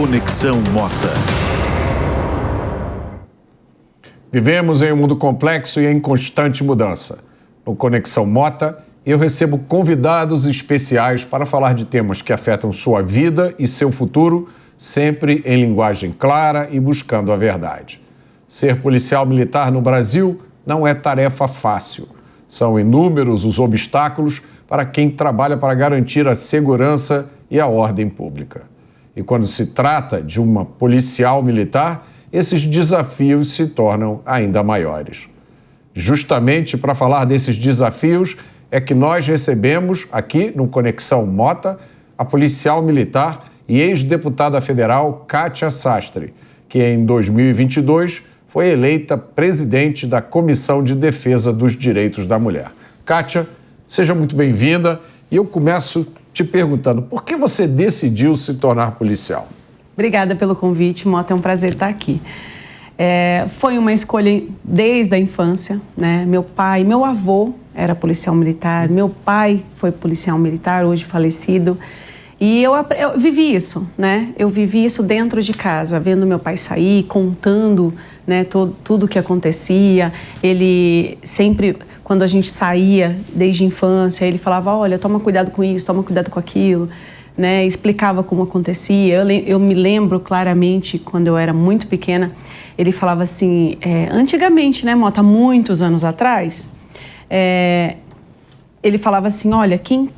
Conexão Mota. Vivemos em um mundo complexo e em constante mudança. No Conexão Mota, eu recebo convidados especiais para falar de temas que afetam sua vida e seu futuro, sempre em linguagem clara e buscando a verdade. Ser policial militar no Brasil não é tarefa fácil. São inúmeros os obstáculos para quem trabalha para garantir a segurança e a ordem pública. E quando se trata de uma policial militar, esses desafios se tornam ainda maiores. Justamente para falar desses desafios é que nós recebemos aqui no Conexão Mota a policial militar e ex-deputada federal Kátia Sastre, que em 2022 foi eleita presidente da Comissão de Defesa dos Direitos da Mulher. Kátia, seja muito bem-vinda e eu começo te perguntando, por que você decidiu se tornar policial? Obrigada pelo convite, Mota, é um prazer estar aqui. Foi uma escolha desde a infância, né? Meu avô era policial militar, meu pai foi policial militar, hoje falecido. E eu vivi isso, né? Eu vivi isso dentro de casa, vendo meu pai sair, contando, né, tudo o que acontecia. Ele sempre, quando a gente saía desde a infância, ele falava, olha, toma cuidado com isso, toma cuidado com aquilo, né? Explicava como acontecia. Eu me lembro claramente, quando eu era muito pequena, ele falava assim, antigamente, né, Mota, muitos anos atrás, ele falava assim, olha, quem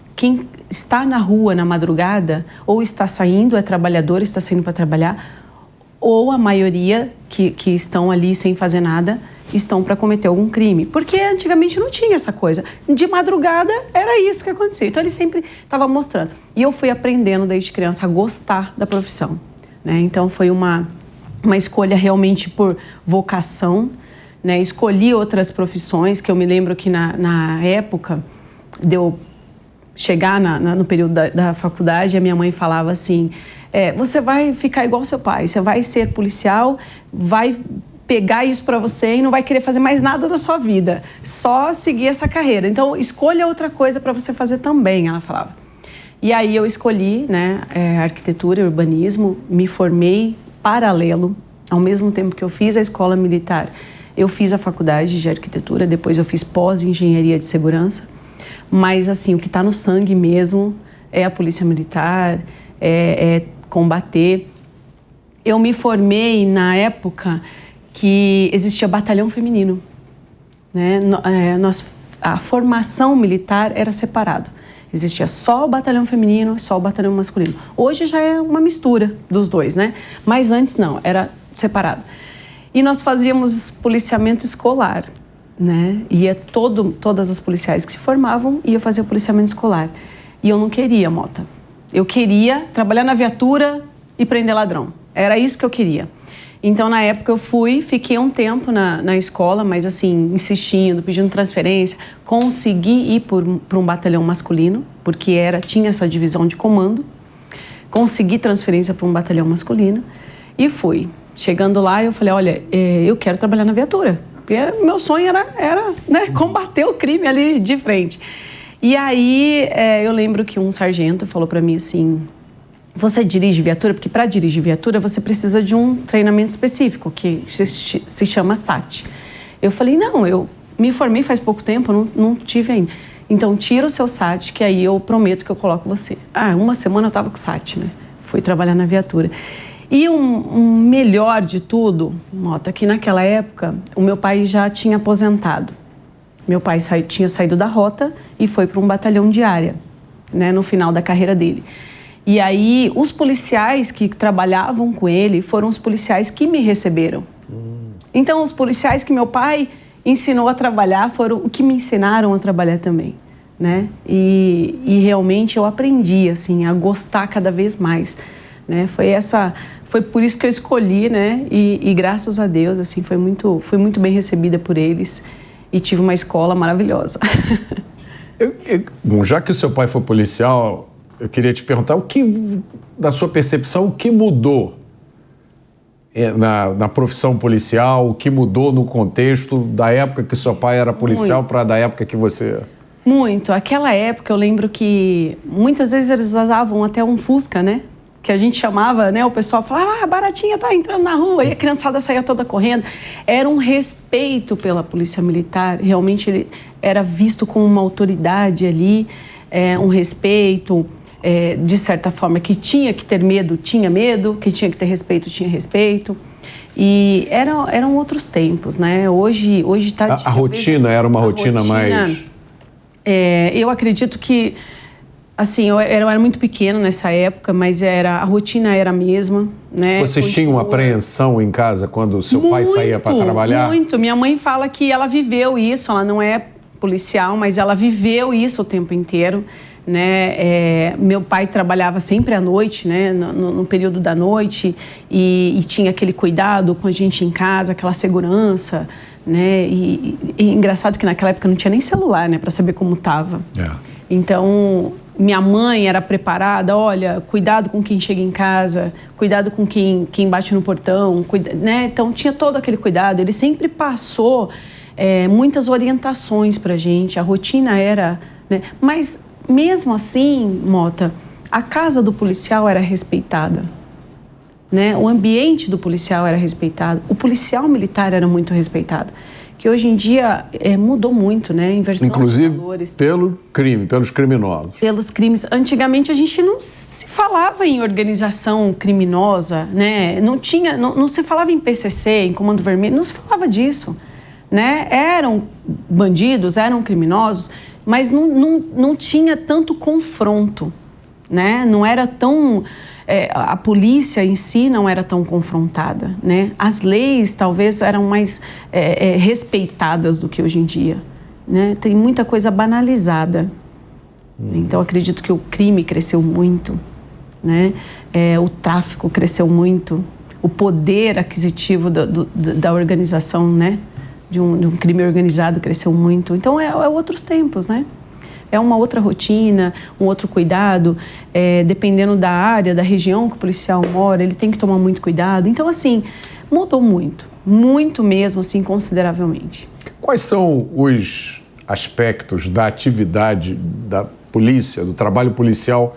está na rua na madrugada, ou está saindo, é trabalhador, está saindo para trabalhar, ou a maioria que estão ali sem fazer nada, estão para cometer algum crime. Porque antigamente não tinha essa coisa. De madrugada era isso que acontecia. Então ele sempre estava mostrando. E eu fui aprendendo desde criança a gostar da profissão, né? Então foi uma escolha realmente por vocação, né? Escolhi outras profissões, que eu me lembro que na época de eu chegar no período da faculdade, a minha mãe falava assim, você vai ficar igual seu pai, você vai ser policial, vai pegar isso para você e não vai querer fazer mais nada da sua vida, só seguir essa carreira. Então, escolha outra coisa para você fazer também, ela falava. E aí eu escolhi, né, arquitetura e urbanismo, me formei paralelo, ao mesmo tempo que eu fiz a escola militar, eu fiz a faculdade de arquitetura, depois eu fiz pós-engenharia de segurança. Mas, assim, o que está no sangue mesmo é a polícia militar, é combater. Eu me formei na época que existia batalhão feminino, né? A formação militar era separado. Existia só o batalhão feminino, só o batalhão masculino. Hoje já é uma mistura dos dois, né? Mas antes não, era separado. E nós fazíamos policiamento escolar, né? Todas as policiais que se formavam iam fazer o policiamento escolar. E eu não queria, Mota. Eu queria trabalhar na viatura e prender ladrão. Era isso que eu queria. Então, na época, eu fiquei um tempo na escola, mas assim, insistindo, pedindo transferência. Consegui ir para um batalhão masculino, porque tinha essa divisão de comando. Consegui transferência para um batalhão masculino e fui. Chegando lá, eu falei, olha, eu quero trabalhar na viatura. Porque meu sonho era né, combater o crime ali de frente. E aí, eu lembro que um sargento falou para mim assim, você dirige viatura? Porque para dirigir viatura, você precisa de um treinamento específico, que se chama SAT. Eu falei, não, eu me formei faz pouco tempo, não tive ainda. Então, tira o seu SAT, que aí eu prometo que eu coloco você. Uma semana eu estava com o SAT, né? Fui trabalhar na viatura. E um melhor de tudo, Mota, que naquela época o meu pai já tinha aposentado. Meu pai tinha saído da rota e foi para um batalhão de área, né, no final da carreira dele. E aí os policiais que trabalhavam com ele foram os policiais que me receberam. Então os policiais que meu pai ensinou a trabalhar foram o que me ensinaram a trabalhar também, né? E realmente eu aprendi assim a gostar cada vez mais, né? Foi por isso que eu escolhi, né? E graças a Deus, assim, fui muito bem recebida por eles e tive uma escola maravilhosa. Bom, já que o seu pai foi policial, eu queria te perguntar da sua percepção, o que mudou na profissão policial, o que mudou no contexto da época que seu pai era policial para da época que você... Muito. Aquela época eu lembro que muitas vezes eles usavam até um Fusca, né? que a gente chamava, né? O pessoal falava, a Baratinha tá entrando na rua, e a criançada saía toda correndo. Era um respeito pela polícia militar, realmente ele era visto como uma autoridade ali, um respeito, de certa forma, que tinha que ter medo, tinha medo, que tinha que ter respeito, tinha respeito. E eram outros tempos, né? Hoje tá... A rotina era uma rotina mais... eu acredito que, assim, eu era muito pequeno nessa época, mas a rotina era a mesma, né? Vocês tinham apreensão em casa quando o seu pai saía para trabalhar? Muito. Minha mãe fala que ela viveu isso, ela não é policial, mas ela viveu isso o tempo inteiro, né? Meu pai trabalhava sempre à noite, né? No período da noite, e tinha aquele cuidado com a gente em casa, aquela segurança, né? E engraçado que naquela época não tinha nem celular, né? Para saber como estava. Então, minha mãe era preparada, olha, cuidado com quem chega em casa, cuidado com quem bate no portão, né? Então tinha todo aquele cuidado. Ele sempre passou muitas orientações para a gente, a rotina era... né? Mas mesmo assim, Mota, a casa do policial era respeitada, né? O ambiente do policial era respeitado, o policial militar era muito respeitado, que hoje em dia mudou muito, né? Inversão inclusive de valores. Pelo crime, pelos criminosos. Pelos crimes. Antigamente a gente não se falava em organização criminosa, né? Não se falava em PCC, em Comando Vermelho, não se falava disso, né? Eram bandidos, eram criminosos, mas não tinha tanto confronto, né? Não era tão... a polícia em si não era tão confrontada, né? As leis talvez eram mais respeitadas do que hoje em dia, né? Tem muita coisa banalizada. Então, acredito que o crime cresceu muito, né? O tráfico cresceu muito, o poder aquisitivo da organização, né? De um crime organizado cresceu muito. Então, outros tempos, né? É uma outra rotina, um outro cuidado, dependendo da área, da região que o policial mora, ele tem que tomar muito cuidado. Então, assim, mudou muito mesmo, assim, consideravelmente. Quais são os aspectos da atividade da polícia, do trabalho policial?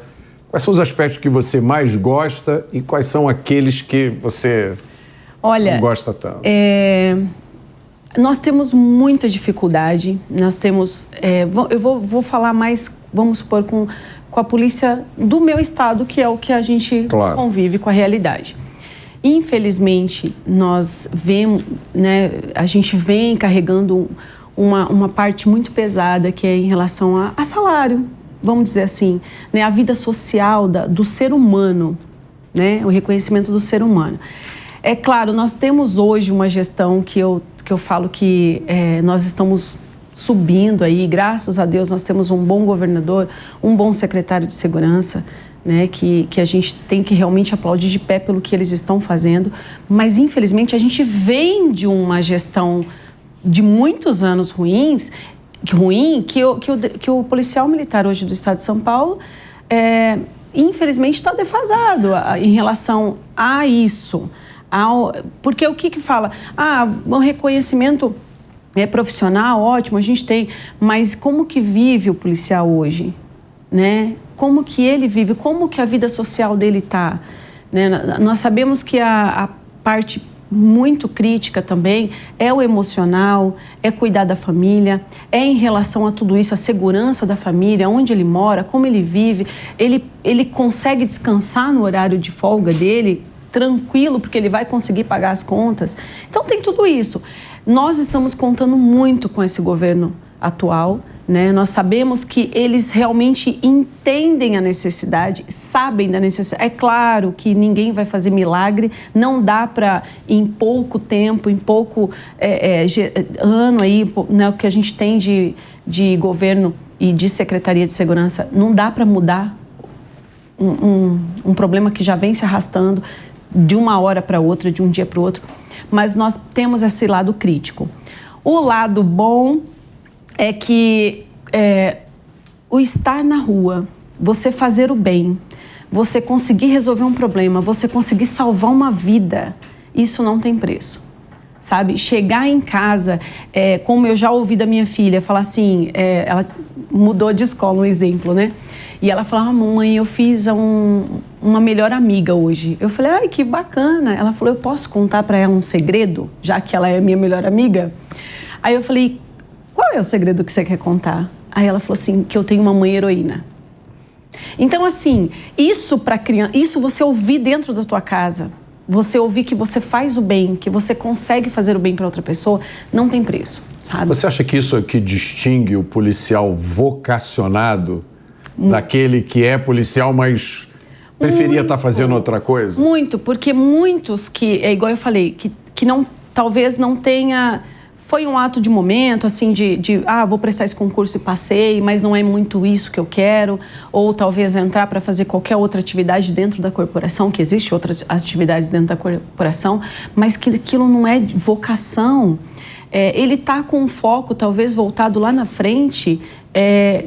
Quais são os aspectos que você mais gosta e quais são aqueles que você não gosta tanto? Nós temos muita dificuldade, nós temos... eu vou falar mais, vamos supor, com a polícia do meu estado, que é o que a gente convive com a realidade. Infelizmente, nós vemos, né, a gente vem carregando uma parte muito pesada, que é em relação a salário, vamos dizer assim, né, a vida social do ser humano, né, o reconhecimento do ser humano. É claro, nós temos hoje uma gestão que eu falo que nós estamos subindo aí, graças a Deus nós temos um bom governador, um bom secretário de segurança, né, que a gente tem que realmente aplaudir de pé pelo que eles estão fazendo, mas infelizmente a gente vem de uma gestão de muitos anos ruim, que o policial militar hoje do estado de São Paulo, infelizmente está defasado em relação a isso. Porque o que fala? O reconhecimento profissional, ótimo, a gente tem, mas como que vive o policial hoje? Né? Como que ele vive? Como que a vida social dele está? Né? Nós sabemos que a parte muito crítica também é o emocional, é cuidar da família, é em relação a tudo isso, a segurança da família, onde ele mora, como ele vive, ele consegue descansar no horário de folga dele, tranquilo, porque ele vai conseguir pagar as contas. Então, tem tudo isso. Nós estamos contando muito com esse governo atual, né? Nós sabemos que eles realmente entendem a necessidade, sabem da necessidade. É claro que ninguém vai fazer milagre, não dá para, em pouco tempo, em pouco ano aí, né, o que a gente tem de governo e de Secretaria de Segurança, não dá para mudar um problema que já vem se arrastando de uma hora para outra, de um dia para o outro, mas nós temos esse lado crítico. O lado bom é que o estar na rua, você fazer o bem, você conseguir resolver um problema, você conseguir salvar uma vida, isso não tem preço, sabe? Chegar em casa, como eu já ouvi da minha filha, falar assim, ela mudou de escola, um exemplo, né? E ela falava, mamãe, eu fiz uma melhor amiga hoje. Eu falei, ai, que bacana. Ela falou, eu posso contar para ela um segredo, já que ela é minha melhor amiga? Aí eu falei, qual é o segredo que você quer contar? Aí ela falou assim, que eu tenho uma mãe heroína. Então, assim, isso para criança, isso você ouvir dentro da tua casa, você ouvir que você faz o bem, que você consegue fazer o bem para outra pessoa, não tem preço, sabe? Você acha que isso é que distingue o policial vocacionado daquele que é policial, mas preferia estar fazendo outra coisa? Muito, porque muitos que, é igual eu falei, que não, talvez não tenha... Foi um ato de momento, assim, vou prestar esse concurso e passei, mas não é muito isso que eu quero. Ou talvez entrar para fazer qualquer outra atividade dentro da corporação, que existe outras atividades dentro da corporação, mas que aquilo não é vocação. Ele está com um foco, talvez, voltado lá na frente,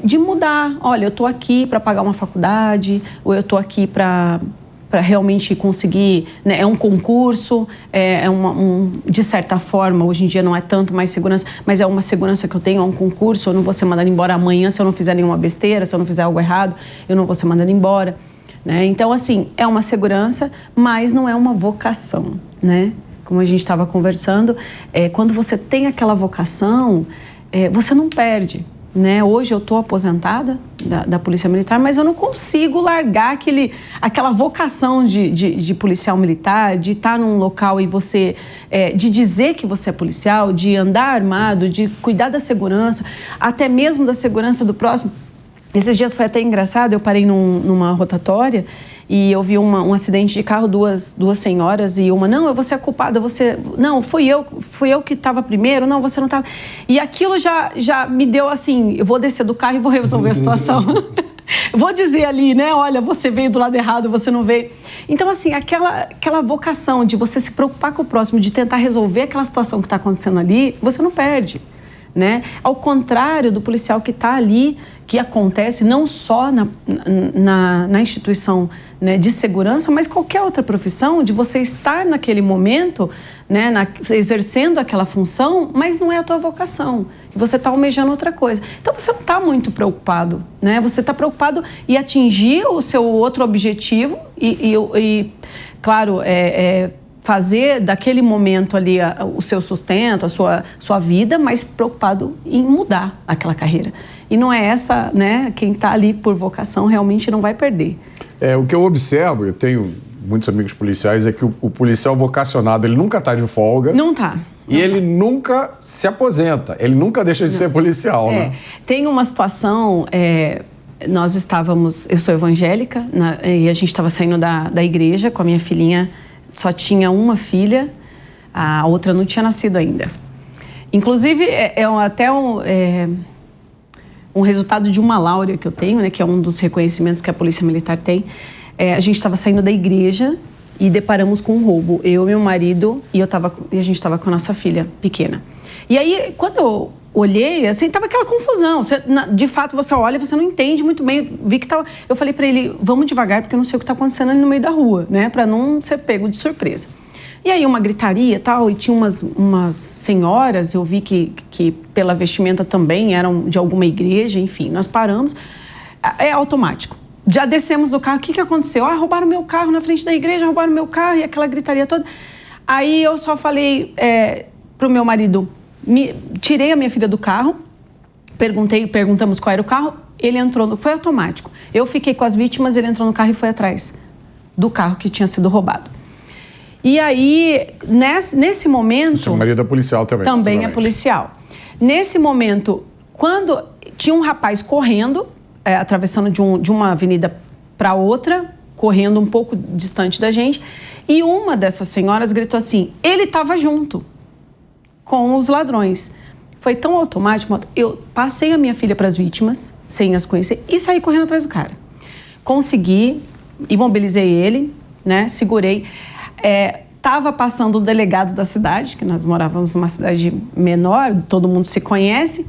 de mudar. Olha, eu estou aqui para pagar uma faculdade, ou eu estou aqui para realmente conseguir, né? É um concurso, de certa forma, hoje em dia não é tanto mais segurança, mas é uma segurança que eu tenho, é um concurso, eu não vou ser mandada embora amanhã se eu não fizer nenhuma besteira, se eu não fizer algo errado, eu não vou ser mandada embora, né? Então, assim, é uma segurança, mas não é uma vocação, né? Como a gente estava conversando, quando você tem aquela vocação, você não perde. Né? Hoje eu estou aposentada da Polícia Militar, mas eu não consigo largar aquela vocação de policial militar, de estar num local e você... de dizer que você é policial, de andar armado, de cuidar da segurança, até mesmo da segurança do próximo. Esses dias foi até engraçado, eu parei numa rotatória e eu vi um acidente de carro, duas senhoras, e uma, não, eu vou ser a culpada, não, fui eu que estava primeiro, não, você não estava. E aquilo já me deu assim, eu vou descer do carro e vou resolver a situação. Vou dizer ali, né, olha, você veio do lado errado, você não veio. Então, assim, aquela vocação de você se preocupar com o próximo, de tentar resolver aquela situação que está acontecendo ali, você não perde. Né? Ao contrário do policial que está ali, que acontece não só na instituição, né, de segurança, mas qualquer outra profissão, de você estar naquele momento, né, exercendo aquela função, mas não é a tua vocação, que você está almejando outra coisa. Então você não está muito preocupado, né? Você está preocupado em atingir o seu outro objetivo e claro, fazer daquele momento ali o seu sustento, a sua vida, mas preocupado em mudar aquela carreira. E não é essa, né? Quem está ali por vocação realmente não vai perder. O que eu observo, eu tenho muitos amigos policiais, é que o policial vocacionado, ele nunca está de folga. Não está. E ele nunca se aposenta, ele nunca deixa de ser policial, né? Tem uma situação... nós estávamos... Eu sou evangélica, e a gente estava saindo da igreja com a minha filhinha. Só tinha uma filha, a outra não tinha nascido ainda. Inclusive, até um resultado de uma láurea que eu tenho, né, que é um dos reconhecimentos que a Polícia Militar tem. A gente estava saindo da igreja e deparamos com um roubo. Eu, meu marido e a gente estava com a nossa filha pequena. E aí, quando eu olhei, assim, tava aquela confusão. De fato, você olha e você não entende muito bem. Vi que tava... Eu falei para ele, vamos devagar, porque eu não sei o que está acontecendo ali no meio da rua, né? Para não ser pego de surpresa. E aí, uma gritaria e tal, e tinha umas senhoras, eu vi que pela vestimenta também eram de alguma igreja, enfim. Nós paramos. É automático. Já descemos do carro. O que aconteceu? Roubaram meu carro na frente da igreja, roubaram meu carro, e aquela gritaria toda. Aí eu só falei pro meu marido... Tirei a minha filha do carro, perguntamos qual era o carro, ele entrou, foi automático. Eu fiquei com as vítimas, ele entrou no carro e foi atrás do carro que tinha sido roubado. E aí, nesse momento... O seu marido é policial também. Também é policial. Nesse momento, quando tinha um rapaz correndo, atravessando de uma avenida para outra, correndo um pouco distante da gente, e uma dessas senhoras gritou assim, ele estava junto com os ladrões. Foi tão automático, eu passei a minha filha para as vítimas, sem as conhecer, e saí correndo atrás do cara. Consegui, imobilizei ele, né, segurei. Estava passando o delegado da cidade, que nós morávamos numa cidade menor, todo mundo se conhece.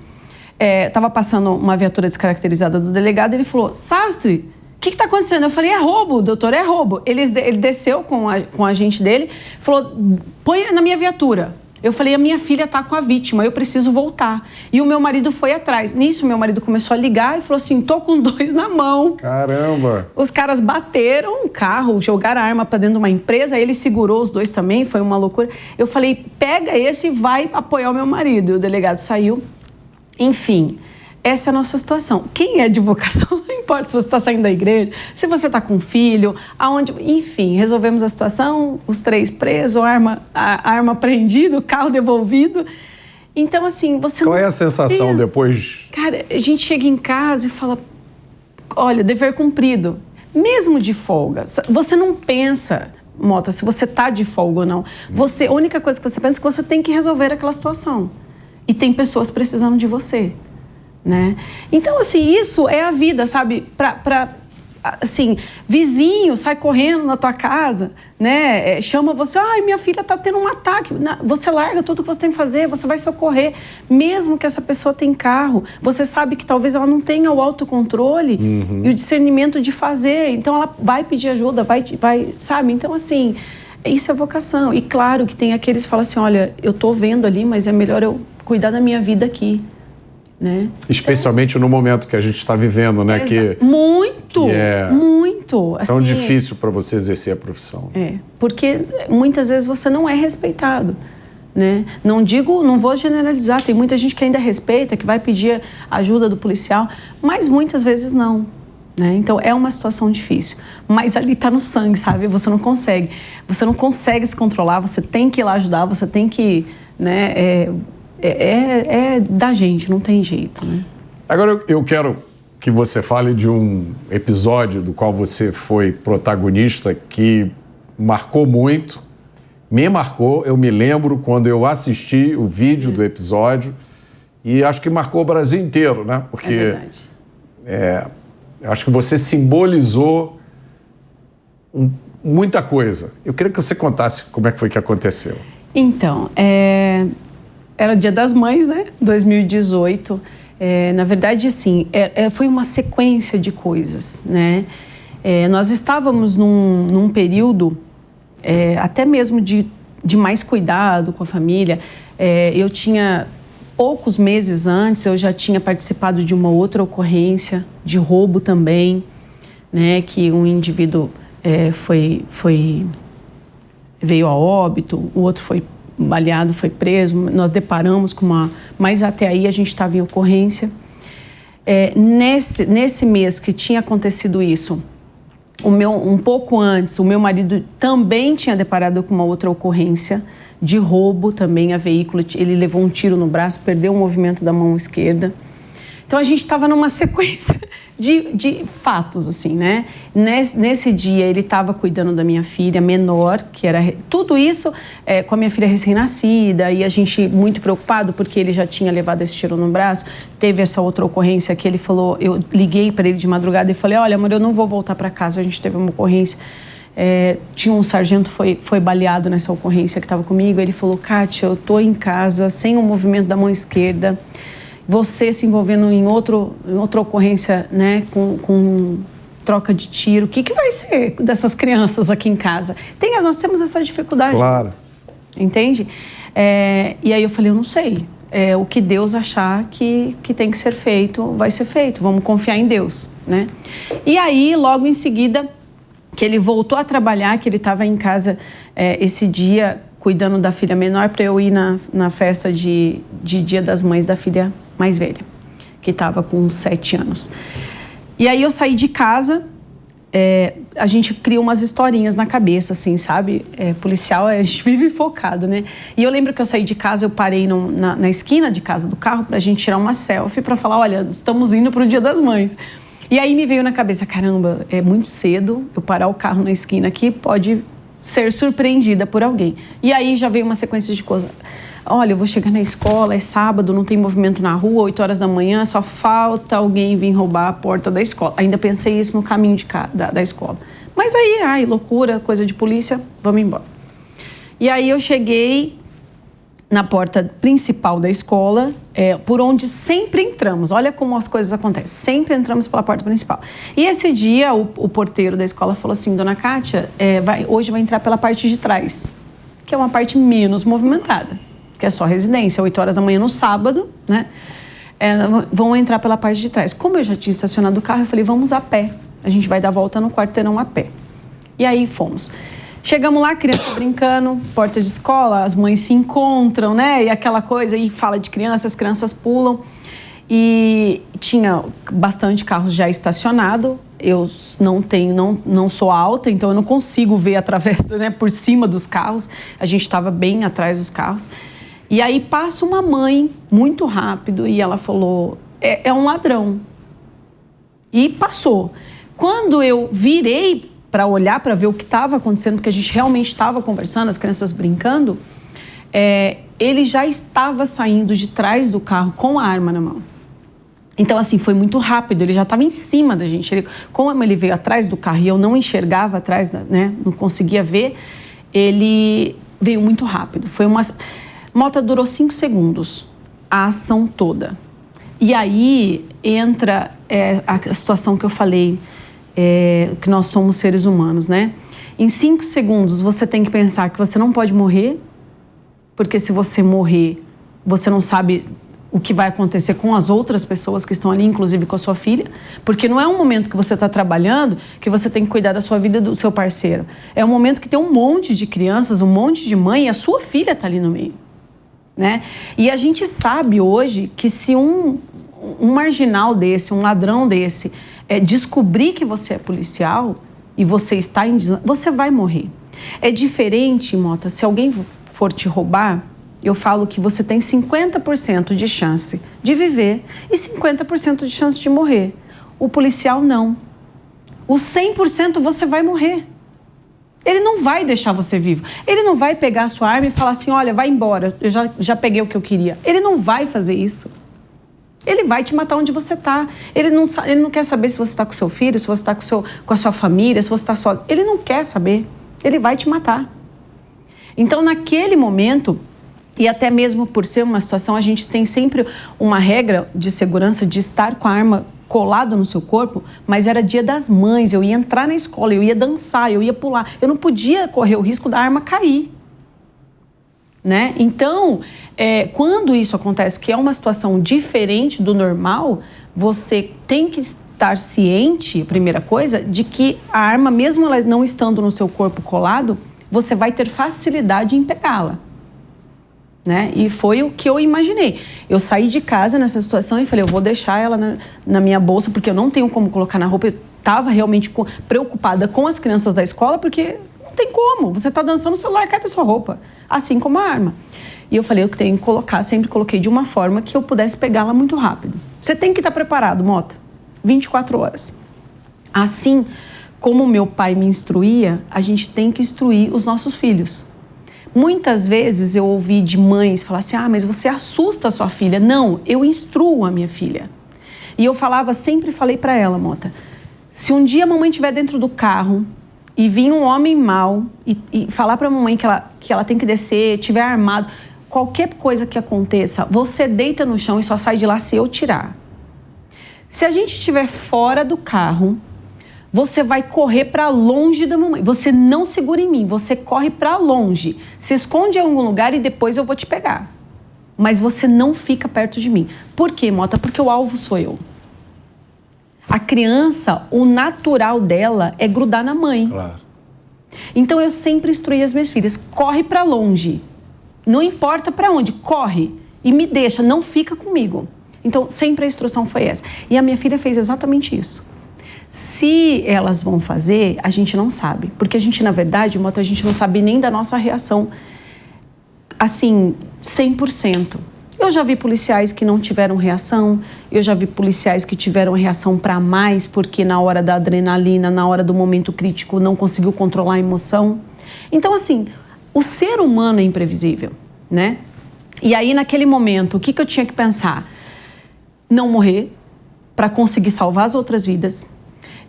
Estava passando uma viatura descaracterizada do delegado, ele falou, Sastre, o que está acontecendo? Eu falei, é roubo, doutor, é roubo. Ele desceu com o agente dele, falou, põe ele na minha viatura. Eu falei, a minha filha tá com a vítima, eu preciso voltar. E o meu marido foi atrás. Nisso, meu marido começou a ligar e falou assim, tô com 2 na mão. Caramba! Os caras bateram o carro, jogaram a arma pra dentro de uma empresa, aí ele segurou os 2 também, foi uma loucura. Eu falei, pega esse e vai apoiar o meu marido. E o delegado saiu. Enfim, essa é a nossa situação. Quem é de vocação, não importa se você está saindo da igreja, se você está com filho, aonde... Enfim, resolvemos a situação, os 3 presos, a arma apreendida, o carro devolvido. Então, assim, você Qual é a sensação depois? Cara, a gente chega em casa e fala, olha, dever cumprido. Mesmo de folga, você não pensa, Mota, se você está de folga ou não. A única coisa que você pensa é que você tem que resolver aquela situação. E tem pessoas precisando de você. Né? Então, assim, isso é a vida, sabe? Assim, vizinho sai correndo na tua casa, né? Chama você, ai, minha filha tá tendo um ataque. Você larga tudo que você tem que fazer, você vai socorrer. Mesmo que essa pessoa tenha carro, você sabe que talvez ela não tenha o autocontrole e o discernimento de fazer. Então, ela vai pedir ajuda, vai, sabe? Então, assim, isso é vocação. E claro que tem aqueles que falam assim, olha, eu tô vendo ali, mas é melhor eu cuidar da minha vida aqui. Né? Especialmente então, no momento que a gente está vivendo, né? Muito. Tão assim, difícil para você exercer a profissão. Porque muitas vezes você não é respeitado. Né? Não vou generalizar, tem muita gente que ainda respeita, que vai pedir ajuda do policial, mas muitas vezes não. Né? Então é uma situação difícil. Mas ali está no sangue, sabe? Você não consegue se controlar, você tem que ir lá ajudar, você tem que... Né, é da gente, não tem jeito, né? Agora eu quero que você fale de um episódio do qual você foi protagonista que marcou muito, me marcou, eu me lembro quando eu assisti o vídeo do episódio e acho que marcou o Brasil inteiro, né? Porque eu acho que você simbolizou muita coisa. Eu queria que você contasse como é que foi que aconteceu. Então, era o Dia das Mães, né? 2018. Na verdade, assim, foi uma sequência de coisas, né? Nós estávamos num período, até mesmo de mais cuidado com a família. Eu tinha, poucos meses antes, eu já tinha participado de uma outra ocorrência, de roubo também, né? Que um indivíduo veio a óbito, o outro foi baleado, foi preso, nós deparamos com uma... Mas até aí a gente estava em ocorrência. Nesse mês que tinha acontecido isso, um pouco antes, o meu marido também tinha deparado com uma outra ocorrência de roubo também a veículo. Ele levou um tiro no braço, perdeu o movimento da mão esquerda. Então a gente estava numa sequência de fatos, assim, né? Nesse dia ele estava cuidando da minha filha menor, que era tudo isso com a minha filha recém-nascida, e a gente muito preocupado porque ele já tinha levado esse tiro no braço. Teve essa outra ocorrência que ele falou, eu liguei para ele de madrugada e falei, olha, amor, eu não vou voltar para casa, a gente teve uma ocorrência. Tinha um sargento foi baleado nessa ocorrência que estava comigo. Ele falou, Kátia, eu tô em casa sem o movimento da mão esquerda, você se envolvendo em outra ocorrência, né, com troca de tiro, o que vai ser dessas crianças aqui em casa? Nós temos essa dificuldade. Claro. Entende? E aí eu falei, eu não sei. O que Deus achar que tem que ser feito, vai ser feito. Vamos confiar em Deus, né? E aí, logo em seguida, que ele voltou a trabalhar, que ele estava em casa esse dia, cuidando da filha menor, para eu ir na festa de Dia das Mães da filha mais velha, que estava com 7 anos. E aí eu saí de casa, a gente cria umas historinhas na cabeça, assim, sabe? Policial, a gente vive focado, né? E eu lembro que eu saí de casa, eu parei na esquina de casa do carro pra gente tirar uma selfie pra falar, olha, estamos indo pro Dia das Mães. E aí me veio na cabeça, caramba, é muito cedo eu parar o carro na esquina aqui, pode ser surpreendida por alguém. E aí já veio uma sequência de coisas. Olha, eu vou chegar na escola, é sábado, não tem movimento na rua, 8 horas da manhã, só falta alguém vir roubar a porta da escola. Ainda pensei isso no caminho da escola. Mas aí, loucura, coisa de polícia, vamos embora. E aí eu cheguei na porta principal da escola, por onde sempre entramos. Olha como as coisas acontecem. Sempre entramos pela porta principal. E esse dia, o porteiro da escola falou assim, dona Kátia, hoje vai entrar pela parte de trás, que é uma parte menos movimentada. que é só residência, 8 horas da manhã no sábado, né? Vão entrar pela parte de trás. Como eu já tinha estacionado o carro, eu falei, vamos a pé. A gente vai dar volta no quarteirão a pé. E aí fomos. Chegamos lá, criança brincando, porta de escola, as mães se encontram, né? E aquela coisa, e fala de criança, as crianças pulam. E tinha bastante carros já estacionado. Eu não sou alta, então eu não consigo ver através, né, por cima dos carros. A gente estava bem atrás dos carros. E aí passa uma mãe, muito rápido, e ela falou, é um ladrão. E passou. Quando eu virei para olhar, para ver o que estava acontecendo, porque a gente realmente estava conversando, as crianças brincando, ele já estava saindo de trás do carro com a arma na mão. Então, assim, foi muito rápido, ele já estava em cima da gente. Como ele veio atrás do carro e eu não enxergava atrás, né, não conseguia ver, ele veio muito rápido. Mota durou 5 segundos, a ação toda. E aí entra a situação que eu falei, que nós somos seres humanos, né? Em 5 segundos você tem que pensar que você não pode morrer, porque se você morrer, você não sabe o que vai acontecer com as outras pessoas que estão ali, inclusive com a sua filha, porque não é um momento que você está trabalhando que você tem que cuidar da sua vida e do seu parceiro. É um momento que tem um monte de crianças, um monte de mãe e a sua filha está ali no meio. Né? E a gente sabe hoje que se um marginal desse, um ladrão desse, descobrir que você é policial e você está você vai morrer. É diferente, Mota, se alguém for te roubar, eu falo que você tem 50% de chance de viver e 50% de chance de morrer. O policial não. O 100% você vai morrer. Ele não vai deixar você vivo. Ele não vai pegar a sua arma e falar assim, olha, vai embora, eu já peguei o que eu queria. Ele não vai fazer isso. Ele vai te matar onde você está. Ele não quer saber se você está com seu filho, se você está com a sua família, se você está só. Ele não quer saber. Ele vai te matar. Então, naquele momento, e até mesmo por ser uma situação, a gente tem sempre uma regra de segurança de estar com a arma colado no seu corpo, mas era dia das mães, eu ia entrar na escola, eu ia dançar, eu ia pular, eu não podia correr o risco da arma cair, né? Então, quando isso acontece, que é uma situação diferente do normal, você tem que estar ciente, primeira coisa, de que a arma, mesmo ela não estando no seu corpo colado, você vai ter facilidade em pegá-la. Né? E foi o que eu imaginei. Eu saí de casa nessa situação e falei, eu vou deixar ela na minha bolsa, porque eu não tenho como colocar na roupa. Eu estava realmente preocupada com as crianças da escola, porque não tem como. Você está dançando, o celular cai da sua roupa, assim como a arma. E eu falei, eu tenho que colocar, sempre coloquei de uma forma que eu pudesse pegá-la muito rápido. Você tem que estar preparado, Mota, 24 horas. Assim como meu pai me instruía, a gente tem que instruir os nossos filhos. Muitas vezes eu ouvi de mães falar assim, mas você assusta a sua filha. Não, eu instruo a minha filha. E eu sempre falei para ela, Mota, se um dia a mamãe estiver dentro do carro e vir um homem mau e falar para a mamãe que ela tem que descer, estiver armado, qualquer coisa que aconteça, você deita no chão e só sai de lá se eu tirar. Se a gente estiver fora do carro, você vai correr para longe da mamãe. Você não segura em mim, você corre para longe. Se esconde em algum lugar e depois eu vou te pegar. Mas você não fica perto de mim. Por quê, Mota? Porque o alvo sou eu. A criança, o natural dela é grudar na mãe. Claro. Então eu sempre instruí as minhas filhas, corre para longe. Não importa para onde, corre e me deixa, não fica comigo. Então sempre a instrução foi essa. E a minha filha fez exatamente isso. Se elas vão fazer, a gente não sabe. Porque a gente, na verdade, Mota, a gente não sabe nem da nossa reação, assim, 100%. Eu já vi policiais que não tiveram reação, eu já vi policiais que tiveram reação para mais, porque na hora da adrenalina, na hora do momento crítico, não conseguiu controlar a emoção. Então, assim, o ser humano é imprevisível, né? E aí, naquele momento, o que eu tinha que pensar? Não morrer, para conseguir salvar as outras vidas.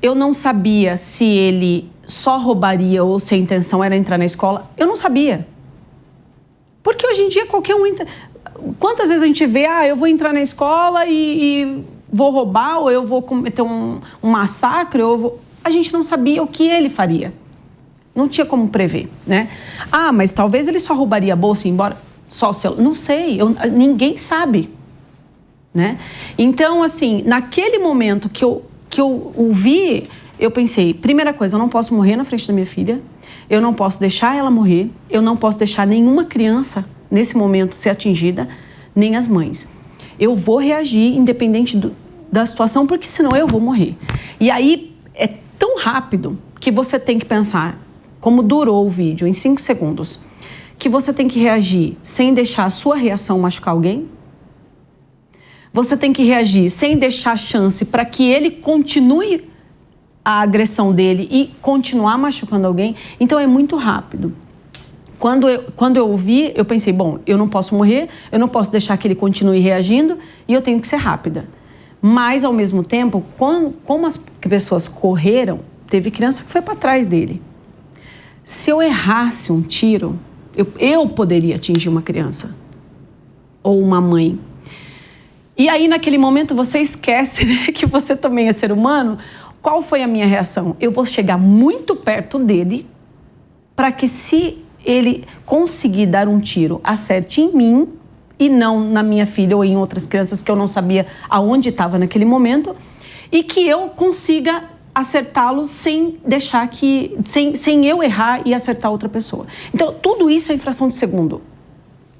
Eu não sabia se ele só roubaria ou se a intenção era entrar na escola. Eu não sabia. Porque hoje em dia qualquer um entra... Quantas vezes a gente vê, eu vou entrar na escola e vou roubar, ou eu vou cometer um massacre, a gente não sabia o que ele faria. Não tinha como prever, né? Mas talvez ele só roubaria a bolsa e ir embora. Só o celular? Não sei, ninguém sabe, né? Então, assim, naquele momento que eu o vi, eu pensei, primeira coisa, eu não posso morrer na frente da minha filha, eu não posso deixar ela morrer, eu não posso deixar nenhuma criança, nesse momento, ser atingida, nem as mães. Eu vou reagir independente da situação, porque senão eu vou morrer. E aí, é tão rápido que você tem que pensar, como durou o vídeo, em 5 segundos, que você tem que reagir sem deixar a sua reação machucar alguém. Você tem que reagir sem deixar chance para que ele continue a agressão dele e continuar machucando alguém. Então, é muito rápido. Quando eu ouvi, eu pensei, bom, eu não posso morrer, eu não posso deixar que ele continue reagindo e eu tenho que ser rápida. Mas, ao mesmo tempo, como as pessoas correram, teve criança que foi para trás dele. Se eu errasse um tiro, eu poderia atingir uma criança ou uma mãe. E aí, naquele momento, você esquece, né, que você também é ser humano. Qual foi a minha reação? Eu vou chegar muito perto dele para que, se ele conseguir dar um tiro, acerte em mim e não na minha filha ou em outras crianças que eu não sabia aonde estava naquele momento, e que eu consiga acertá-lo sem deixar sem eu errar e acertar outra pessoa. Então, tudo isso é em fração de segundo.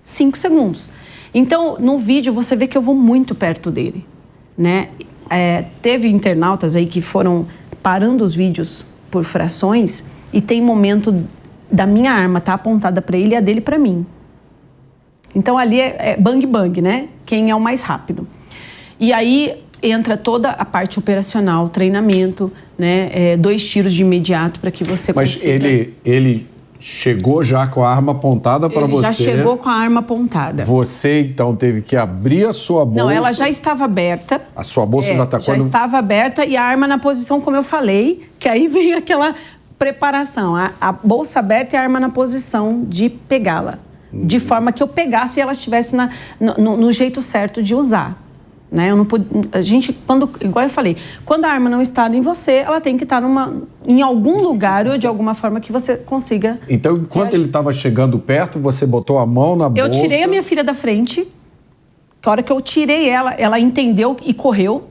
5 segundos. Então, no vídeo, você vê que eu vou muito perto dele, né? Teve internautas aí que foram parando os vídeos por frações e tem momento da minha arma tá apontada para ele e a dele para mim. Então, ali é bang bang, né? Quem é o mais rápido. E aí entra toda a parte operacional, treinamento, né? 2 tiros de imediato para que você consiga... Mas ele chegou já com a arma apontada para você? Ele já chegou com a arma apontada. Você, então, teve que abrir a sua bolsa? Não, ela já estava aberta. A sua bolsa já está... Já estava aberta e a arma na posição, como eu falei, que aí vem aquela preparação. A bolsa aberta e a arma na posição de pegá-la. De forma que eu pegasse e ela estivesse no jeito certo de usar. Né? Eu não pude, a gente, igual eu falei, quando a arma não está em você, ela tem que estar em algum lugar ou de alguma forma que você consiga... Então, enquanto ele estava chegando perto, você botou a mão na bolsa... Eu tirei a minha filha da frente, que a hora que eu tirei ela entendeu e correu,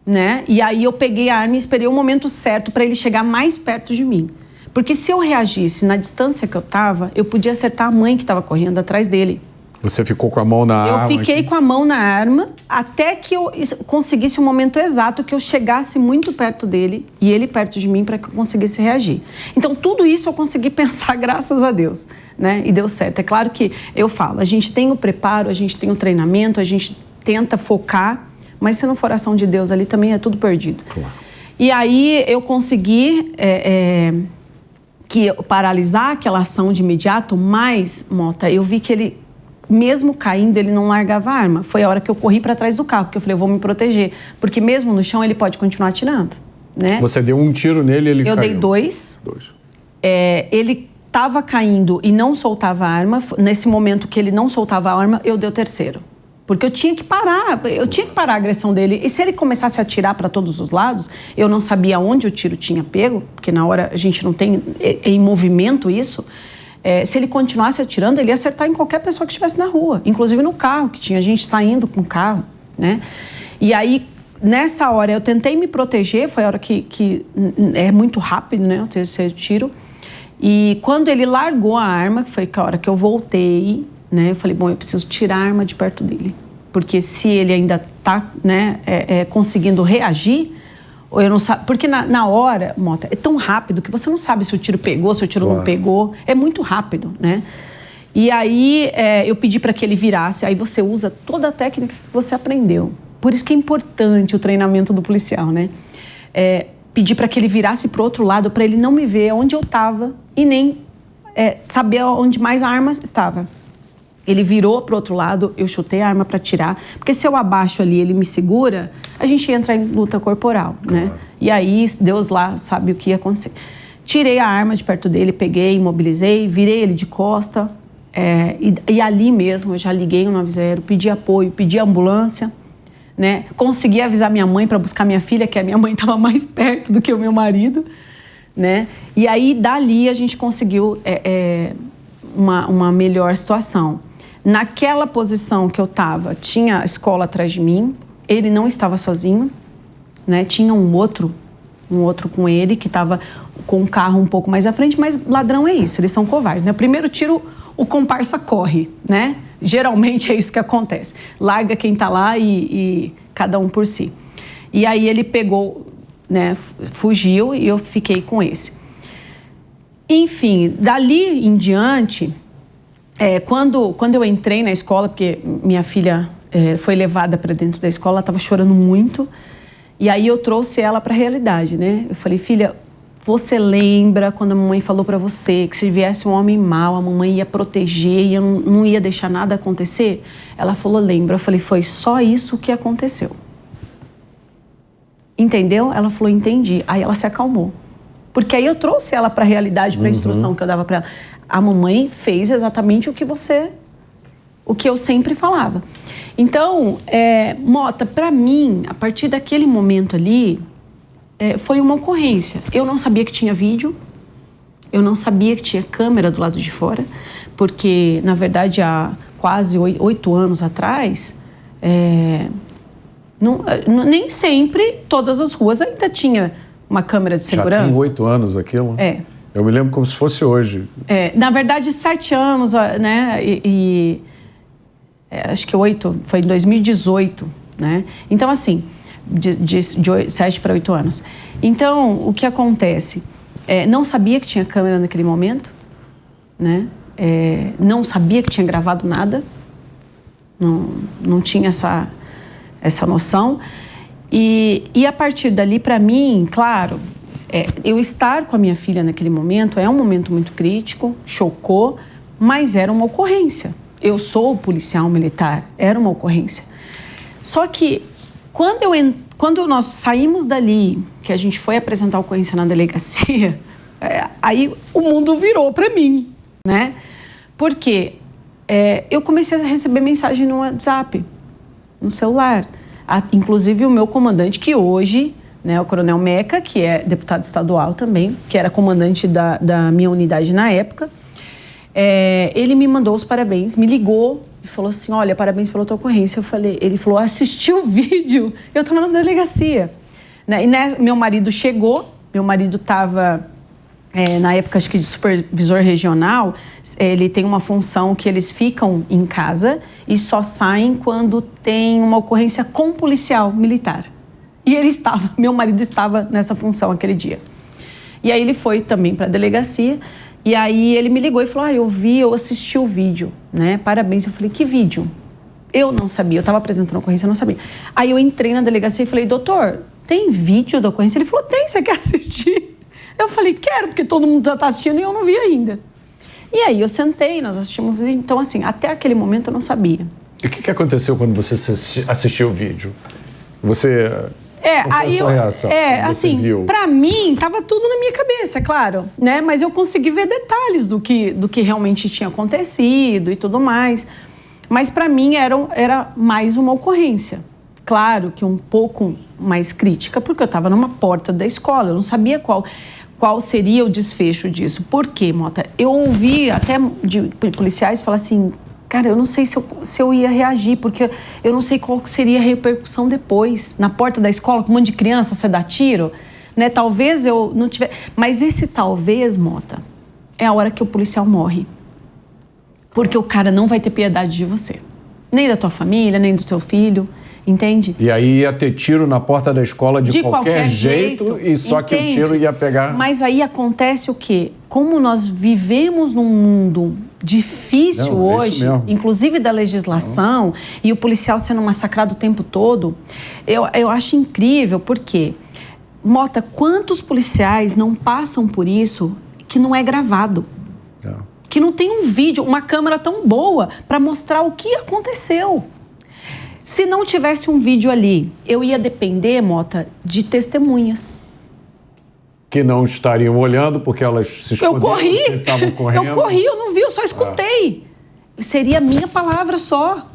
né? E aí eu peguei a arma e esperei o momento certo para ele chegar mais perto de mim. Porque se eu reagisse na distância que eu estava, eu podia acertar a mãe que estava correndo atrás dele. Você ficou com a mão na arma? Eu fiquei com a mão na arma até que eu conseguisse o momento exato que eu chegasse muito perto dele e ele perto de mim para que eu conseguisse reagir. Então, tudo isso eu consegui pensar, graças a Deus, né? E deu certo. É claro que eu falo, a gente tem o preparo, a gente tem o treinamento, a gente tenta focar, mas se não for ação de Deus ali também é tudo perdido. Claro. E aí eu consegui paralisar aquela ação de imediato, mas, Mota, eu vi que ele... mesmo caindo, ele não largava a arma. Foi a hora que eu corri para trás do carro, porque eu falei, eu vou me proteger. Porque mesmo no chão, ele pode continuar atirando, né? Você deu um tiro nele e ele caiu? Eu dei 2. Ele estava caindo e não soltava a arma. Nesse momento que ele não soltava a arma, eu dei o 3º. Porque eu tinha que parar a agressão dele. E se ele começasse a atirar para todos os lados, eu não sabia onde o tiro tinha pego, porque na hora a gente não tem em movimento isso... se ele continuasse atirando, ele ia acertar em qualquer pessoa que estivesse na rua, inclusive no carro, que tinha gente saindo com o carro, né? E aí, nessa hora, eu tentei me proteger, foi a hora que é muito rápido, né, o terceiro tiro. E quando ele largou a arma, foi a hora que eu voltei, né, eu falei, bom, eu preciso tirar a arma de perto dele, porque se ele ainda está, né, conseguindo reagir, eu não sabe, porque na hora, Mota, é tão rápido que você não sabe se o tiro pegou, se o tiro não pegou. É muito rápido, né? E aí eu pedi para que ele virasse. Aí você usa toda a técnica que você aprendeu. Por isso que é importante o treinamento do policial, né? Pedi para que ele virasse para o outro lado, para ele não me ver onde eu estava e nem saber onde mais a arma estava. Ele virou para o outro lado, eu chutei a arma para tirar. Porque se eu abaixo ali, ele me segura, a gente entra em luta corporal, né? E aí, Deus lá sabe o que ia acontecer. Tirei a arma de perto dele, peguei, imobilizei, virei ele de costa. E ali mesmo, eu já liguei o 90, pedi apoio, pedi ambulância, né? Consegui avisar minha mãe para buscar minha filha, que a minha mãe estava mais perto do que o meu marido, né? E aí, dali, a gente conseguiu uma melhor situação. naquela posição que eu estava, tinha a escola atrás de mim, ele não estava sozinho, né? Tinha um outro com ele que estava com um carro um pouco mais à frente, mas ladrão é isso, eles são covardes, né? Primeiro tiro, o comparsa corre, né? Geralmente é isso que acontece. Larga quem está lá e cada um por si. E aí ele pegou, né? Fugiu e eu fiquei com esse. Enfim, dali em diante, quando eu entrei na escola, porque minha filha foi levada para dentro da escola, ela estava chorando muito, e aí eu trouxe ela para a realidade, né? Eu falei, filha, você lembra quando a mamãe falou para você que se viesse um homem mau, a mamãe ia proteger e não ia deixar nada acontecer? Ela falou, lembra. Eu falei, foi só isso que aconteceu. Entendeu? Ela falou, entendi. Aí ela se acalmou. Porque aí eu trouxe ela para a realidade, para a instrução que eu dava para ela. A mamãe fez exatamente o que eu sempre falava. Então, Mota, para mim, a partir daquele momento ali, foi uma ocorrência. Eu não sabia que tinha vídeo, eu não sabia que tinha câmera do lado de fora, porque, na verdade, há quase 8 anos atrás, nem sempre todas as ruas ainda tinha uma câmera de segurança. Já tem 8 anos aquilo? Eu me lembro como se fosse hoje. Na verdade, 7 anos, né? Acho que 8, foi em 2018, né? Então, assim, de 7 para 8 anos. Então, o que acontece? Não sabia que tinha câmera naquele momento, né? Não sabia que tinha gravado nada. Não tinha essa noção. E a partir dali, para mim, claro, eu estar com a minha filha naquele momento é um momento muito crítico, chocou, mas era uma ocorrência. Eu sou policial militar, era uma ocorrência. Só que quando nós saímos dali, que a gente foi apresentar a ocorrência na delegacia, aí o mundo virou para mim, né? Porque eu comecei a receber mensagem no WhatsApp, no celular. Inclusive o meu comandante, que hoje, né, o Coronel Meca, que é deputado estadual também, que era comandante da minha unidade na época, ele me mandou os parabéns, me ligou e falou assim, olha, parabéns pela tua ocorrência. Ele falou, assistiu o vídeo? Eu estava na delegacia. Né? E meu marido chegou, meu marido estava, na época, acho que de supervisor regional, ele tem uma função que eles ficam em casa e só saem quando tem uma ocorrência com policial militar. E meu marido estava nessa função aquele dia. E aí ele foi também para a delegacia. E aí ele me ligou e falou, eu assisti o vídeo, né? Parabéns. Eu falei, que vídeo? Eu não sabia, eu estava apresentando a ocorrência, eu não sabia. Aí eu entrei na delegacia e falei, doutor, tem vídeo da ocorrência? Ele falou, tem, você quer assistir? Eu falei, quero, porque todo mundo já está assistindo e eu não vi ainda. E aí eu sentei, nós assistimos o vídeo. Então, assim, até aquele momento eu não sabia. E o que aconteceu quando você assistiu o vídeo? Você... aí assim, para mim, tava tudo na minha cabeça, é claro, né? Mas eu consegui ver detalhes do que realmente tinha acontecido e tudo mais. Mas para mim era mais uma ocorrência. Claro que um pouco mais crítica, porque eu estava numa porta da escola, eu não sabia qual seria o desfecho disso. Por quê, Mota? Eu ouvi até de policiais falar assim, cara, eu não sei se eu ia reagir, porque eu não sei qual seria a repercussão depois. Na porta da escola, com um monte de criança, você dá tiro, né? Talvez eu não tivesse... Mas esse talvez, Mota, é a hora que o policial morre. Porque o cara não vai ter piedade de você. Nem da tua família, nem do teu filho, entende? E aí ia ter tiro na porta da escola de qualquer jeito e só entende? Que o tiro ia pegar... Mas aí acontece o quê? Como nós vivemos num mundo difícil hoje, inclusive da legislação, e o policial sendo massacrado o tempo todo, eu acho incrível, porque, Mota, quantos policiais não passam por isso que não é gravado? Que não tem um vídeo, uma câmera tão boa para mostrar o que aconteceu. Se não tivesse um vídeo ali, eu ia depender, Mota, de testemunhas. Que não estariam olhando porque elas se esconderam. Eu corri, estavam correndo. eu corri, eu não vi, eu só escutei. Seria a minha palavra só.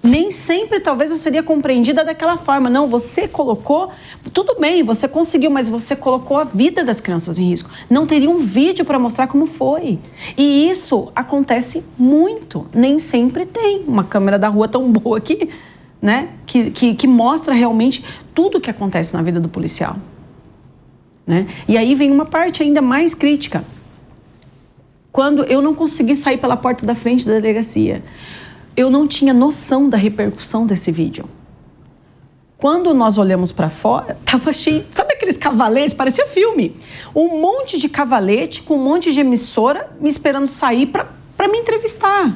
nem sempre talvez eu seria compreendida daquela forma. Não, você colocou, tudo bem, você conseguiu, mas você colocou a vida das crianças em risco. Não teria um vídeo para mostrar como foi. E isso acontece muito. Nem sempre tem uma câmera da rua tão boa aqui, né? Que mostra realmente tudo o que acontece na vida do policial. Né? E aí vem uma parte ainda mais crítica. Quando eu não consegui sair pela porta da frente da delegacia, eu não tinha noção da repercussão desse vídeo. Quando nós olhamos para fora, tava cheio, sabe aqueles cavaletes? Parecia filme. Um monte de cavalete com um monte de emissora me esperando sair para me entrevistar.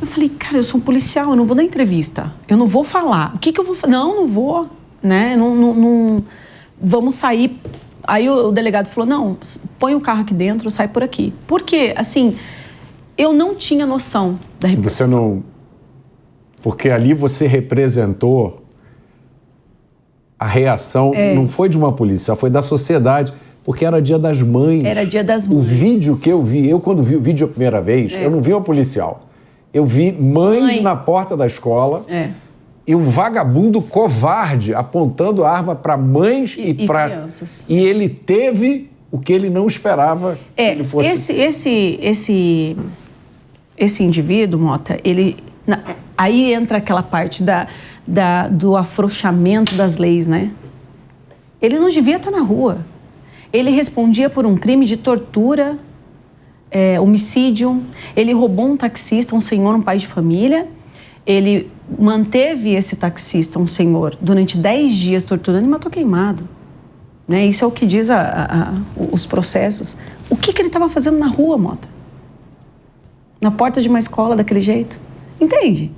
Eu falei, cara, eu sou um policial, eu não vou dar entrevista. Eu não vou falar. O que eu vou fazer? Não vou. Né? Não, vamos sair. Aí o delegado falou, não, põe o carro aqui dentro, sai por aqui. Por quê? Assim, eu não tinha noção da repercussão. Você não... Porque ali você representou a reação, não foi de uma polícia, foi da sociedade, porque era Dia das Mães. Era Dia das Mães. O vídeo que eu vi, quando vi o vídeo a primeira vez, eu não vi uma policial. Eu vi mães na porta da escola e um vagabundo covarde apontando a arma para mães e para crianças. E ele teve o que ele não esperava que ele fosse. Esse indivíduo, Mota, aí entra aquela parte do afrouxamento das leis, né? Ele não devia estar na rua. Ele respondia por um crime de tortura, homicídio. Ele roubou um taxista, um senhor, um pai de família. Ele manteve esse taxista, um senhor, durante 10 dias torturando e matou queimado. Né? Isso é o que diz os processos. O que ele estava fazendo na rua, Mota? Na porta de uma escola daquele jeito? Entende?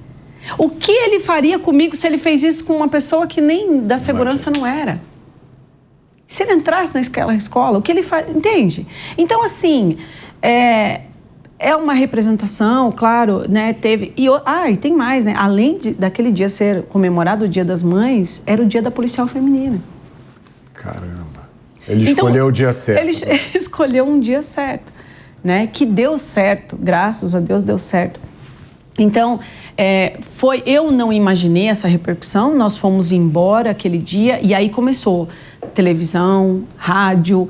O que ele faria comigo se ele fez isso com uma pessoa que nem da segurança não era? Se ele entrasse naquela escola, o que ele faria? Entende? Então, assim, é uma representação, claro, né? Teve... E tem mais, né? Além daquele dia ser comemorado o Dia das Mães, era o Dia da Policial Feminina. Caramba. Ele escolheu o dia certo. Ele escolheu um dia certo, né? Que deu certo, graças a Deus deu certo. Então, eu não imaginei essa repercussão, nós fomos embora aquele dia e aí começou televisão, rádio,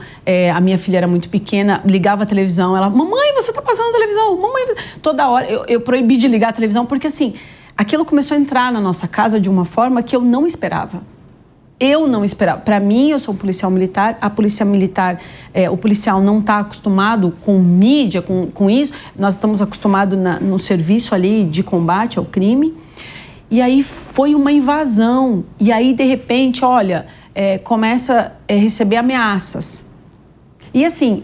a minha filha era muito pequena, ligava a televisão, ela, mamãe, você tá passando a televisão, mamãe, toda hora, eu proibi de ligar a televisão porque assim, aquilo começou a entrar na nossa casa de uma forma que eu não esperava. Eu não esperava. Para mim, eu sou um policial militar. A polícia militar, o policial não está acostumado com mídia, com isso. Nós estamos acostumados no serviço ali de combate ao crime. E aí foi uma invasão. E aí, de repente, olha, começa a receber ameaças. E assim,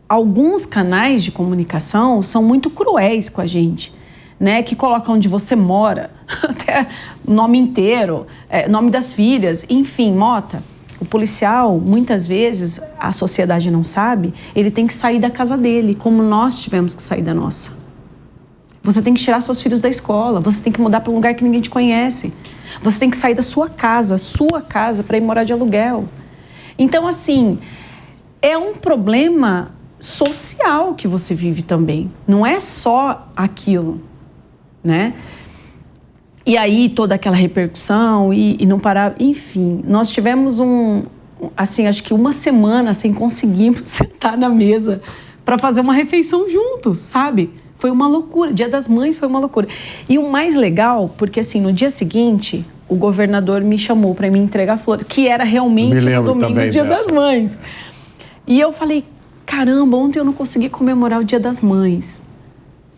alguns canais de comunicação são muito cruéis com a gente. Né, que colocam onde você mora, até o nome inteiro, nome das filhas, enfim, Mota. O policial, muitas vezes, a sociedade não sabe, ele tem que sair da casa dele, como nós tivemos que sair da nossa. Você tem que tirar seus filhos da escola, você tem que mudar para um lugar que ninguém te conhece. Você tem que sair da sua casa para ir morar de aluguel. Então, assim, é um problema social que você vive também, não é só aquilo. Né? E aí toda aquela repercussão e não parar, enfim, nós tivemos assim, acho que uma semana sem conseguir sentar na mesa para fazer uma refeição juntos, sabe? Foi uma loucura, Dia das Mães foi uma loucura. E o mais legal, porque assim, no dia seguinte, o governador me chamou para me entregar flores, que era realmente no domingo, Dia das Mães. E eu falei, caramba, ontem eu não consegui comemorar o Dia das Mães.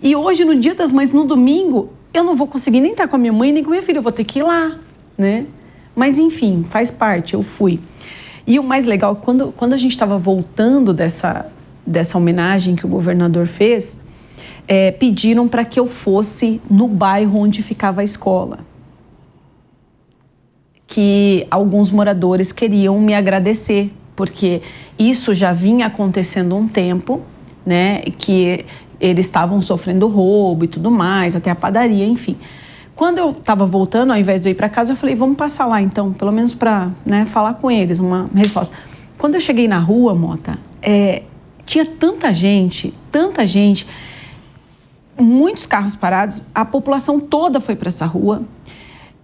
E hoje, no Dia das Mães, no domingo, eu não vou conseguir nem estar com a minha mãe, nem com a minha filha. Eu vou ter que ir lá, né? Mas, enfim, faz parte, eu fui. E o mais legal, quando a gente estava voltando dessa homenagem que o governador fez, pediram para que eu fosse no bairro onde ficava a escola. Que alguns moradores queriam me agradecer, porque isso já vinha acontecendo há um tempo, né? Que eles estavam sofrendo roubo e tudo mais, até a padaria, enfim. Quando eu estava voltando, ao invés de eu ir para casa, eu falei, vamos passar lá então, pelo menos para, né, falar com eles, uma resposta. Quando eu cheguei na rua, Mota, tinha tanta gente, muitos carros parados, a população toda foi para essa rua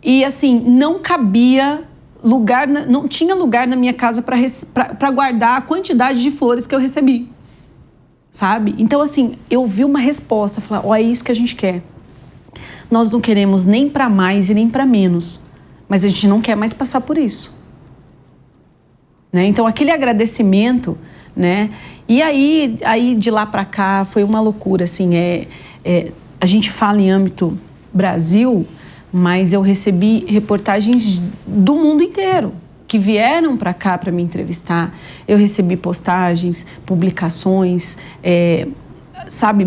e, assim, não cabia lugar, não tinha lugar na minha casa para guardar a quantidade de flores que eu recebi, sabe? Então, assim, eu vi uma resposta, falar, ó, é isso que a gente quer. Nós não queremos nem para mais e nem para menos, mas a gente não quer mais passar por isso. Né? Então, aquele agradecimento, né? E aí de lá para cá foi uma loucura, assim, a gente fala em âmbito Brasil, mas eu recebi reportagens do mundo inteiro que vieram para cá para me entrevistar. Eu recebi postagens, publicações, sabe,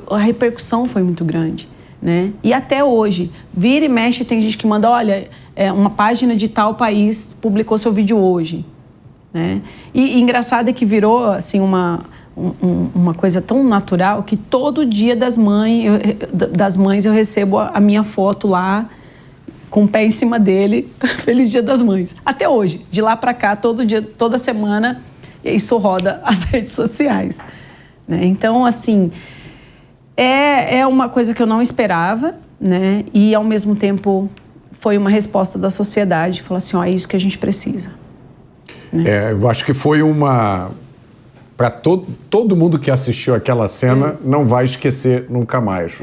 a repercussão foi muito grande, né? E até hoje, vira e mexe, tem gente que manda, olha, uma página de tal país publicou seu vídeo hoje, né? E engraçado é que virou, assim, uma coisa tão natural que todo dia das mães eu recebo a minha foto lá, com o pé em cima dele, Feliz Dia das Mães. Até hoje, de lá para cá, todo dia, toda semana, isso roda as redes sociais. Né? Então, assim, é uma coisa que eu não esperava, né? E, ao mesmo tempo, foi uma resposta da sociedade, falou assim, ó, é isso que a gente precisa. Né? Eu acho que foi uma... Para todo mundo que assistiu aquela cena, não vai esquecer nunca mais.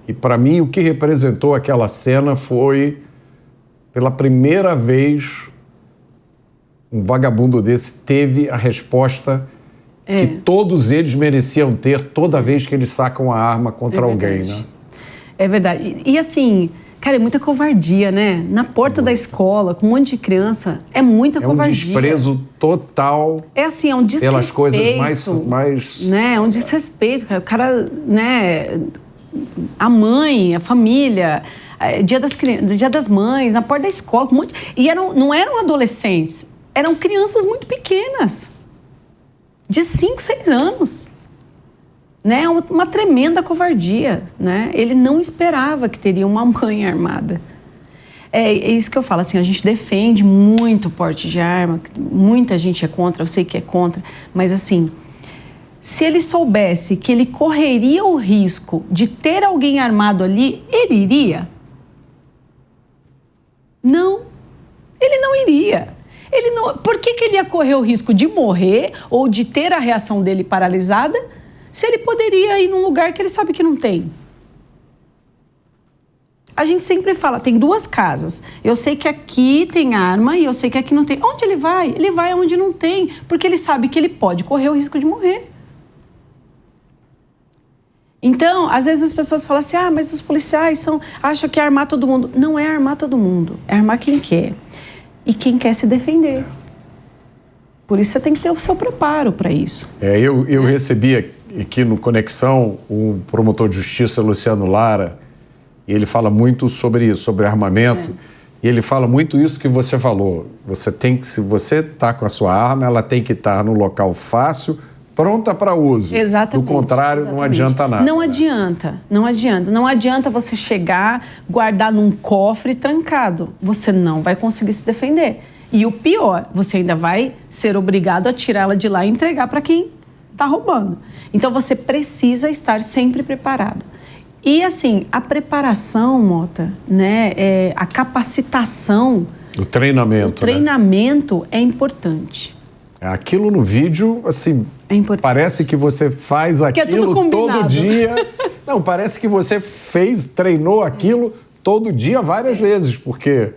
E, para mim, o que representou aquela cena foi, pela primeira vez, um vagabundo desse teve a resposta que todos eles mereciam ter toda vez que eles sacam a arma contra alguém, né? É verdade. E assim, cara, é muita covardia, né? Na porta da escola, com um monte de criança, é muita covardia. É um desprezo total. É assim, é um desrespeito. Pelas coisas mais... Né? É um desrespeito, cara. O cara, né... A mãe, a família, dia das mães, na porta da escola, um monte... E não eram adolescentes, eram crianças muito pequenas, de 5, 6 anos. Né? Uma tremenda covardia. Né? Ele não esperava que teria uma mãe armada. É isso que eu falo, assim, a gente defende muito o porte de arma, muita gente é contra, eu sei que é contra, mas assim... Se ele soubesse que ele correria o risco de ter alguém armado ali, ele iria? Não, ele não iria. Por que ele ia correr o risco de morrer ou de ter a reação dele paralisada se ele poderia ir num lugar que ele sabe que não tem? A gente sempre fala, tem 2 casas. Eu sei que aqui tem arma e eu sei que aqui não tem. Onde ele vai? Ele vai aonde não tem, porque ele sabe que ele pode correr o risco de morrer. Então, às vezes as pessoas falam assim, mas os policiais acham que é armar todo mundo. Não é armar todo mundo, é armar quem quer. E quem quer se defender. Por isso você tem que ter o seu preparo para isso. Eu recebi aqui no Conexão o promotor de justiça, Luciano Lara, e ele fala muito sobre isso, sobre armamento, e ele fala muito isso que você falou. Se você está com a sua arma, ela tem que estar no local fácil, pronta para uso. Exatamente. Do contrário, não adianta nada. Não adianta. Não adianta você chegar, guardar num cofre trancado. Você não vai conseguir se defender. E o pior, você ainda vai ser obrigado a tirá-la de lá e entregar para quem está roubando. Então, você precisa estar sempre preparado. E, assim, a preparação, Mota, né, a capacitação... O treinamento. O treinamento é importante. Aquilo no vídeo, assim, parece que você faz aquilo todo dia. Não, parece que você treinou aquilo todo dia várias vezes, porque...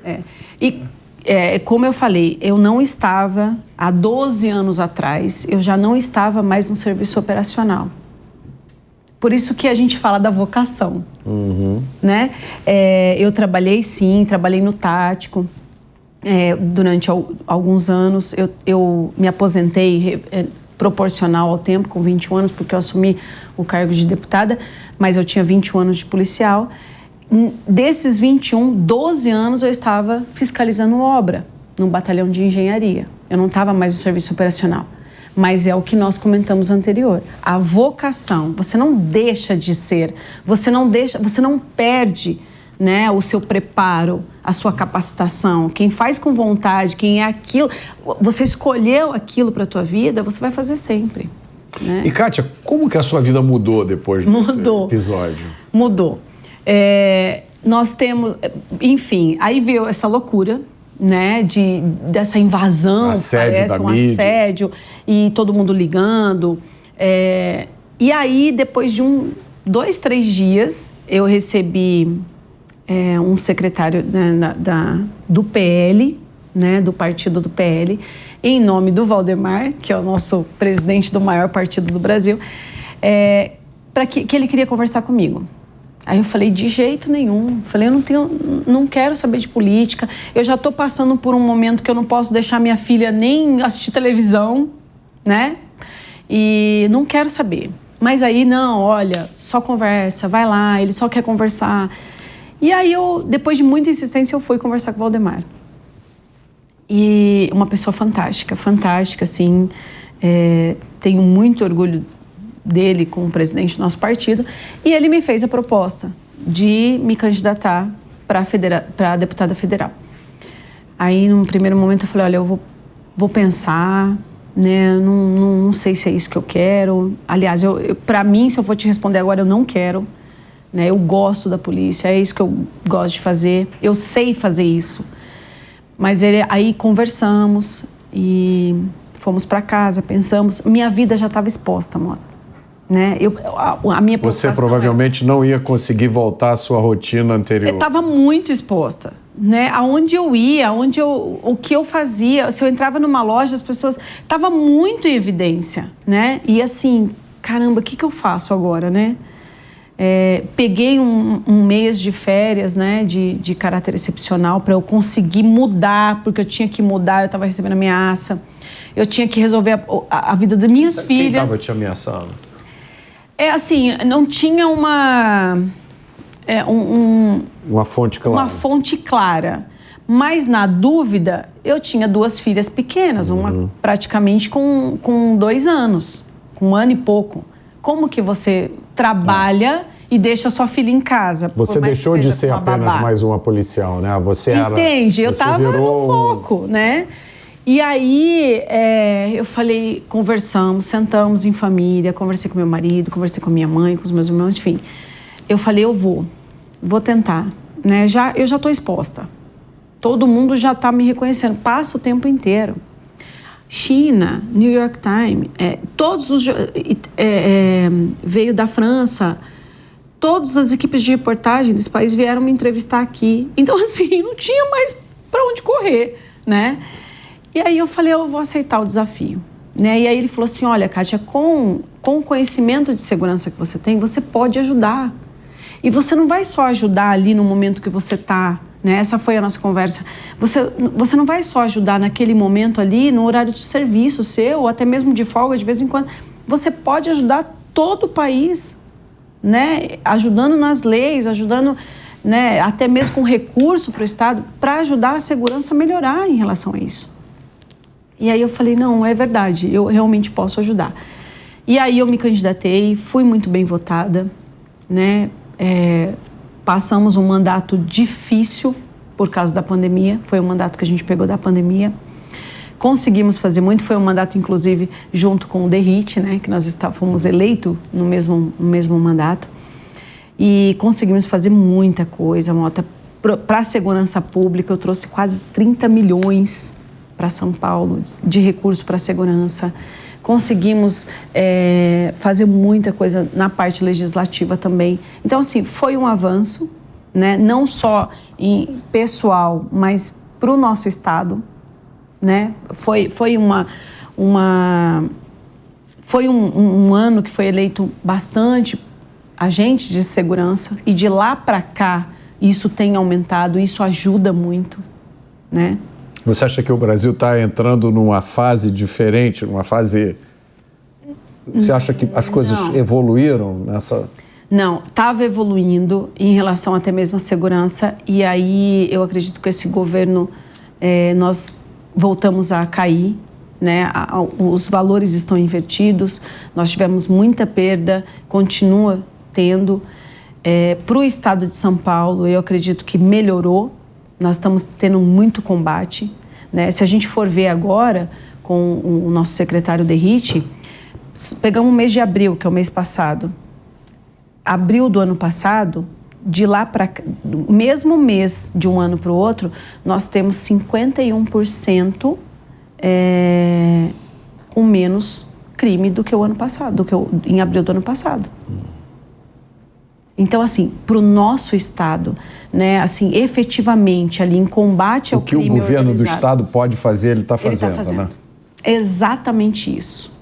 Como eu falei, eu não estava, há 12 anos atrás, eu já não estava mais no serviço operacional. Por isso que a gente fala da vocação, né? Eu trabalhei no tático. Durante alguns anos, eu me aposentei proporcional ao tempo, com 21 anos, porque eu assumi o cargo de deputada, mas eu tinha 21 anos de policial. Desses 21, 12 anos eu estava fiscalizando obra num batalhão de engenharia. Eu não estava mais no serviço operacional, mas é o que nós comentamos anterior. A vocação, você não deixa de ser, você não perde... Né, o seu preparo, a sua capacitação, quem faz com vontade, quem é aquilo, você escolheu aquilo para a tua vida, você vai fazer sempre. né? E, Kátia, como que a sua vida mudou depois desse episódio? Mudou. Nós temos... Enfim, aí veio essa loucura, né, dessa invasão, parece um assédio, e todo mundo ligando. E aí, depois de 2, 3 dias, eu recebi um secretário, né, do PL, né, do partido do PL, em nome do Valdemar, que é o nosso presidente do maior partido do Brasil, para que ele queria conversar comigo. Aí eu falei, de jeito nenhum. Falei, não quero saber de política. Eu já estou passando por um momento que eu não posso deixar minha filha nem assistir televisão, né? E não quero saber. Mas aí, não, olha, só conversa, vai lá, ele só quer conversar. E aí, depois de muita insistência, eu fui conversar com o Valdemar. E uma pessoa fantástica, assim. Tenho muito orgulho dele como presidente do nosso partido, e ele me fez a proposta de me candidatar para deputada federal. Aí, num primeiro momento, eu falei, olha, eu vou pensar, né, não sei se é isso que eu quero. Aliás, para mim, se eu for te responder agora, eu não quero, né, eu gosto da polícia, é isso que eu gosto de fazer, eu sei fazer isso. Mas aí conversamos e fomos para casa, pensamos, minha vida já estava exposta, amor. Né? A minha Você provavelmente não ia conseguir voltar à sua rotina anterior. Eu estava muito exposta, né? Aonde eu ia, o que eu fazia, se eu entrava numa loja, as pessoas... Estava muito em evidência, né? E assim, caramba, o que eu faço agora, né? Peguei um mês de férias, né? De caráter excepcional para eu conseguir mudar, porque eu tinha que mudar, eu estava recebendo ameaça. Eu tinha que resolver a vida das minhas filhas. Quem estava te ameaçando? Assim, não tinha uma fonte clara. Uma fonte clara. Mas, na dúvida, eu tinha 2 filhas pequenas, uma praticamente com 2 anos, com 1 ano e pouco. Como que você trabalha e deixa a sua filha em casa? Você deixou de ser apenas mais uma policial, né? Entende? Eu estava no foco, né? E aí, eu falei, sentamos em família, conversei com meu marido, conversei com minha mãe, com os meus irmãos, enfim. Eu falei, eu vou tentar, né? Eu já estou exposta. Todo mundo já está me reconhecendo, passa o tempo inteiro. China, New York Times, veio da França, todas as equipes de reportagem desse país vieram me entrevistar aqui. Então, assim, não tinha mais para onde correr, né? E aí eu falei, eu vou aceitar o desafio, né? E aí ele falou assim, olha, Kátia, com o conhecimento de segurança que você tem, você pode ajudar. E você não vai só ajudar ali no momento que você está, né? Essa foi a nossa conversa. Você não vai só ajudar naquele momento ali, no horário de serviço seu, ou até mesmo de folga de vez em quando. Você pode ajudar todo o país, né? Ajudando nas leis, ajudando, né? Até mesmo com recurso para o Estado, para ajudar a segurança a melhorar em relação a isso. E aí eu falei, não, é verdade, eu realmente posso ajudar. E aí eu me candidatei, fui muito bem votada, né? Passamos um mandato difícil por causa da pandemia, foi um mandato que a gente pegou da pandemia. Conseguimos fazer muito, foi um mandato, inclusive, junto com o Derrite, né? Que nós fomos eleitos no mesmo mandato. E conseguimos fazer muita coisa, Mota. Para a segurança pública, eu trouxe quase 30 milhões para São Paulo de recursos para a segurança. Conseguimos fazer muita coisa na parte legislativa também. Então, assim, foi um avanço, né? Não só em pessoal, mas para o nosso Estado, né? Foi um ano que foi eleito bastante agentes de segurança, e de lá para cá isso tem aumentado, isso ajuda muito, né? Você acha que o Brasil está entrando numa fase diferente, numa fase... Você acha que as coisas evoluíram nessa... Não, estava evoluindo em relação até mesmo à segurança, e aí eu acredito que esse governo, nós voltamos a cair, né? Os valores estão invertidos, nós tivemos muita perda, continua tendo. Para o estado de São Paulo, eu acredito que melhorou. Nós estamos tendo muito combate, né? Se a gente for ver agora com o nosso secretário Derrite, Pegamos o mês de abril, que é o mês passado. Abril do ano passado, de lá para mesmo mês de um ano para o outro, nós temos 51% com menos crime do que o ano passado, em abril do ano passado. Então, assim, para o nosso estado, né, assim, efetivamente ali em combate ao crime organizado. O que o governo do estado pode fazer, ele está fazendo, né? Exatamente isso.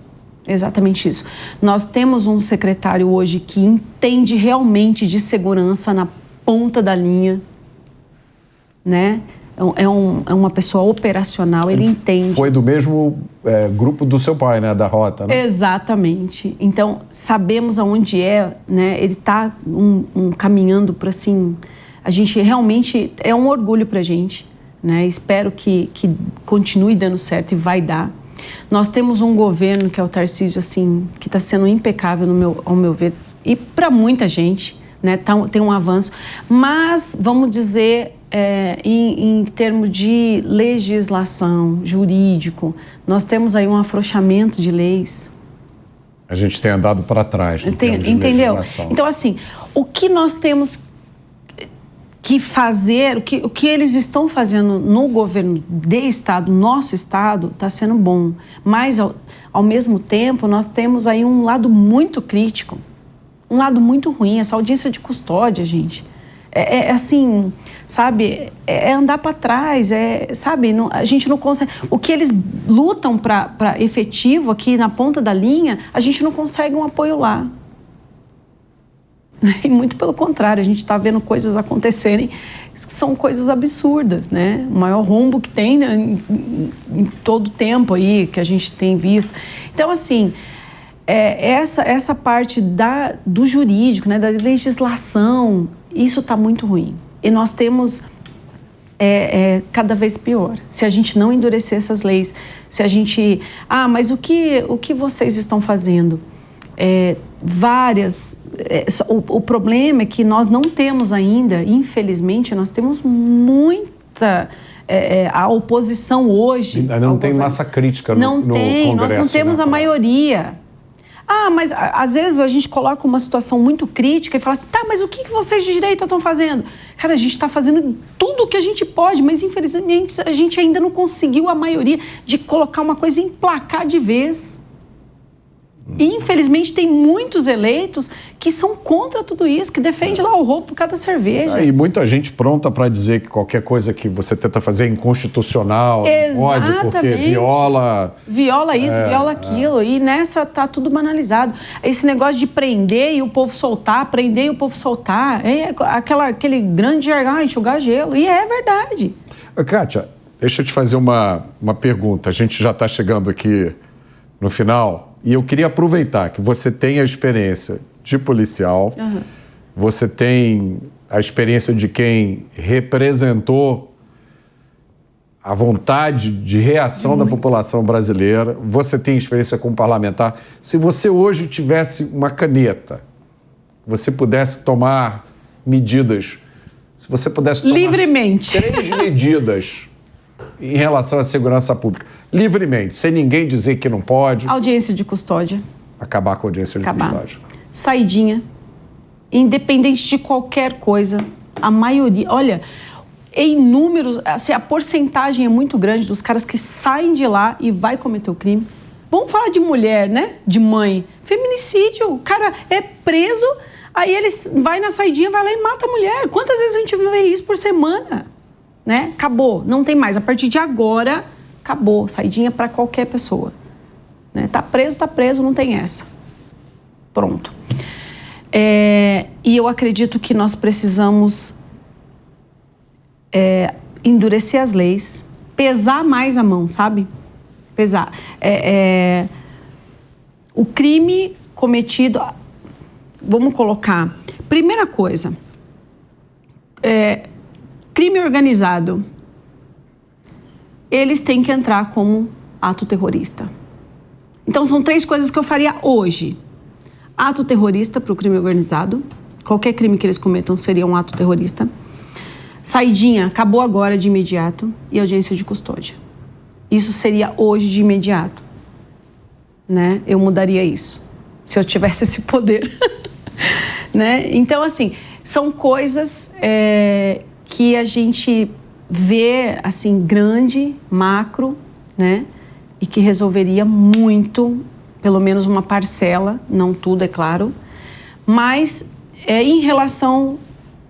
Exatamente isso. Nós temos um secretário hoje que entende realmente de segurança na ponta da linha, né? É uma pessoa operacional, ele entende. Foi do mesmo grupo do seu pai, né? Da Rota, né? Exatamente. Então, sabemos aonde né? Ele está caminhando para, assim... A gente realmente... É um orgulho para a gente, né? Espero que continue dando certo e vai dar. Nós temos um governo, que é o Tarcísio, assim, que está sendo impecável, ao meu ver, e para muita gente, né? Tem um avanço. Mas, vamos dizer... em termos de legislação, jurídico, nós temos aí um afrouxamento de leis. A gente tem andado para trás, entendeu? Então, assim, o que nós temos que fazer, o que eles estão fazendo no governo de estado, nosso estado, está sendo bom. Mas, ao mesmo tempo, nós temos aí um lado muito crítico, um lado muito ruim, essa audiência de custódia, gente. Assim, sabe, andar para trás, sabe, a gente não consegue, o que eles lutam para efetivo aqui na ponta da linha, a gente não consegue um apoio lá. E muito pelo contrário, a gente está vendo coisas acontecerem que são coisas absurdas, né? O maior rombo que tem, né, em todo o tempo aí que a gente tem visto. Então, assim, essa parte do jurídico, né, da legislação, isso está muito ruim. E nós temos cada vez pior. Se a gente não endurecer essas leis, se a gente... mas o que vocês estão fazendo? O problema é que nós não temos ainda, infelizmente, nós temos muita... a oposição hoje... Ainda não tem massa crítica no Congresso. Nós não temos, né, a maioria. Mas às vezes a gente coloca uma situação muito crítica e fala assim, mas o que vocês de direita estão fazendo? Cara, a gente está fazendo tudo o que a gente pode, mas infelizmente a gente ainda não conseguiu a maioria de colocar uma coisa e emplacar de vez. E infelizmente tem muitos eleitos que são contra tudo isso, que defendem lá o roubo por cada cerveja. E muita gente pronta para dizer que qualquer coisa que você tenta fazer é inconstitucional, pode, porque viola... Viola isso, viola aquilo, e nessa tá tudo banalizado. Esse negócio de prender e o povo soltar, prender e o povo soltar, aquele grande jargão, enxugar gelo, e é verdade. Kátia, deixa eu te fazer uma pergunta, a gente já está chegando aqui no final... E eu queria aproveitar que você tem a experiência de policial, você tem a experiência de quem representou a vontade de reação da população brasileira, você tem experiência como parlamentar. Se você hoje tivesse uma caneta, você pudesse tomar medidas, se você pudesse tomar livremente 3 medidas em relação à segurança pública, livremente, sem ninguém dizer que não pode. Audiência de custódia. Acabar com a audiência de custódia. Saidinha. Independente de qualquer coisa, a maioria... Olha, em números, assim, a porcentagem é muito grande dos caras que saem de lá e vai cometer o crime. Vamos falar de mulher, né? De mãe. Feminicídio. O cara é preso, aí ele vai na saidinha, vai lá e mata a mulher. Quantas vezes a gente vê isso por semana? Né? Acabou. Não tem mais. A partir de agora... Acabou, saidinha para qualquer pessoa. Né? Tá preso, não tem essa. Pronto. E eu acredito que nós precisamos endurecer as leis, pesar mais a mão, sabe? Pesar. O crime cometido... Vamos colocar... Primeira coisa. Crime organizado. Eles têm que entrar como ato terrorista. Então, são 3 coisas que eu faria hoje. Ato terrorista para o crime organizado. Qualquer crime que eles cometam seria um ato terrorista. Saidinha, acabou agora de imediato. E audiência de custódia. Isso seria hoje de imediato. né? Eu mudaria isso, se eu tivesse esse poder, né? Então, assim, são coisas que a gente vê, assim, grande, macro, né? E que resolveria muito, pelo menos uma parcela, não tudo, é claro, mas em relação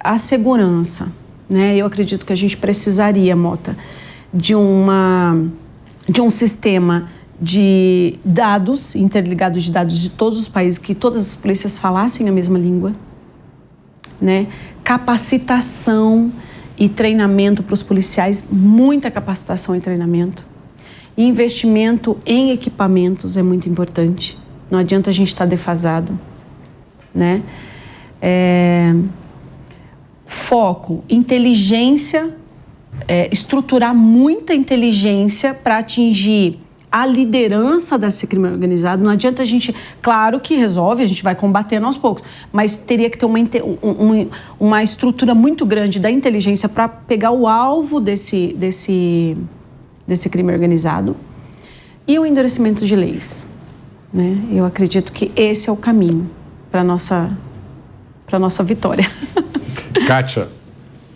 à segurança, né? Eu acredito que a gente precisaria, Mota, de um sistema de dados, interligados de dados de todos os países, que todas as polícias falassem a mesma língua, né? Capacitação e treinamento para os policiais, muita capacitação e treinamento. Investimento em equipamentos é muito importante. Não adianta a gente estar defasado, né? Foco, inteligência, estruturar muita inteligência para atingir a liderança desse crime organizado. Não adianta a gente... Claro que resolve, a gente vai combatendo aos poucos, mas teria que ter uma estrutura muito grande da inteligência para pegar o alvo desse crime organizado e o endurecimento de leis, né? Eu acredito que esse é o caminho para a nossa vitória. Kátia,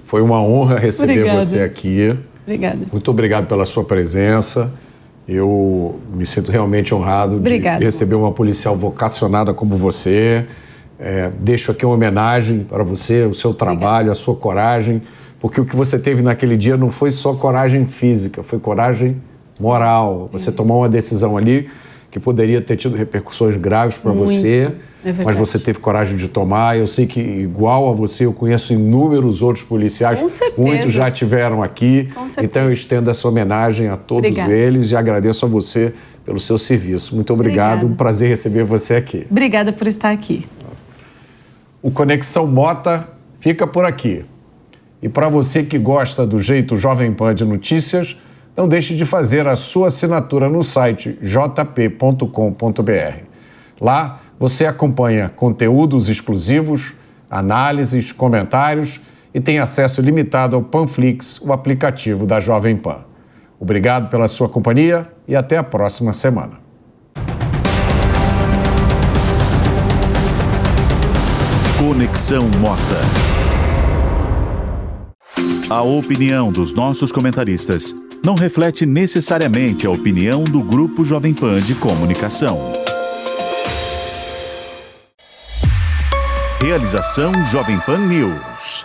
foi uma honra receber Obrigada. Você aqui. Obrigada. Muito obrigado pela sua presença. Eu me sinto realmente honrado Obrigada. de receber uma policial vocacionada como você. Deixo aqui uma homenagem para você, o seu trabalho, a sua coragem, porque o que você teve naquele dia não foi só coragem física, foi coragem moral. Você tomou uma decisão ali que poderia ter tido repercussões graves para você, mas você teve coragem de tomar. Eu sei que, igual a você, eu conheço inúmeros outros policiais. Com certeza. Muitos já tiveram aqui. Com certeza. Então eu estendo essa homenagem a todos eles e agradeço a você pelo seu serviço. Muito obrigado. Um prazer receber você aqui. Obrigada por estar aqui. O Conexão Mota fica por aqui. E para você que gosta do jeito Jovem Pan de notícias, não deixe de fazer a sua assinatura no site jp.com.br. Lá você acompanha conteúdos exclusivos, análises, comentários e tem acesso ilimitado ao Panflix, o aplicativo da Jovem Pan. Obrigado pela sua companhia e até a próxima semana. Conexão Mota. A opinião dos nossos comentaristas não reflete necessariamente a opinião do Grupo Jovem Pan de Comunicação. Realização Jovem Pan News.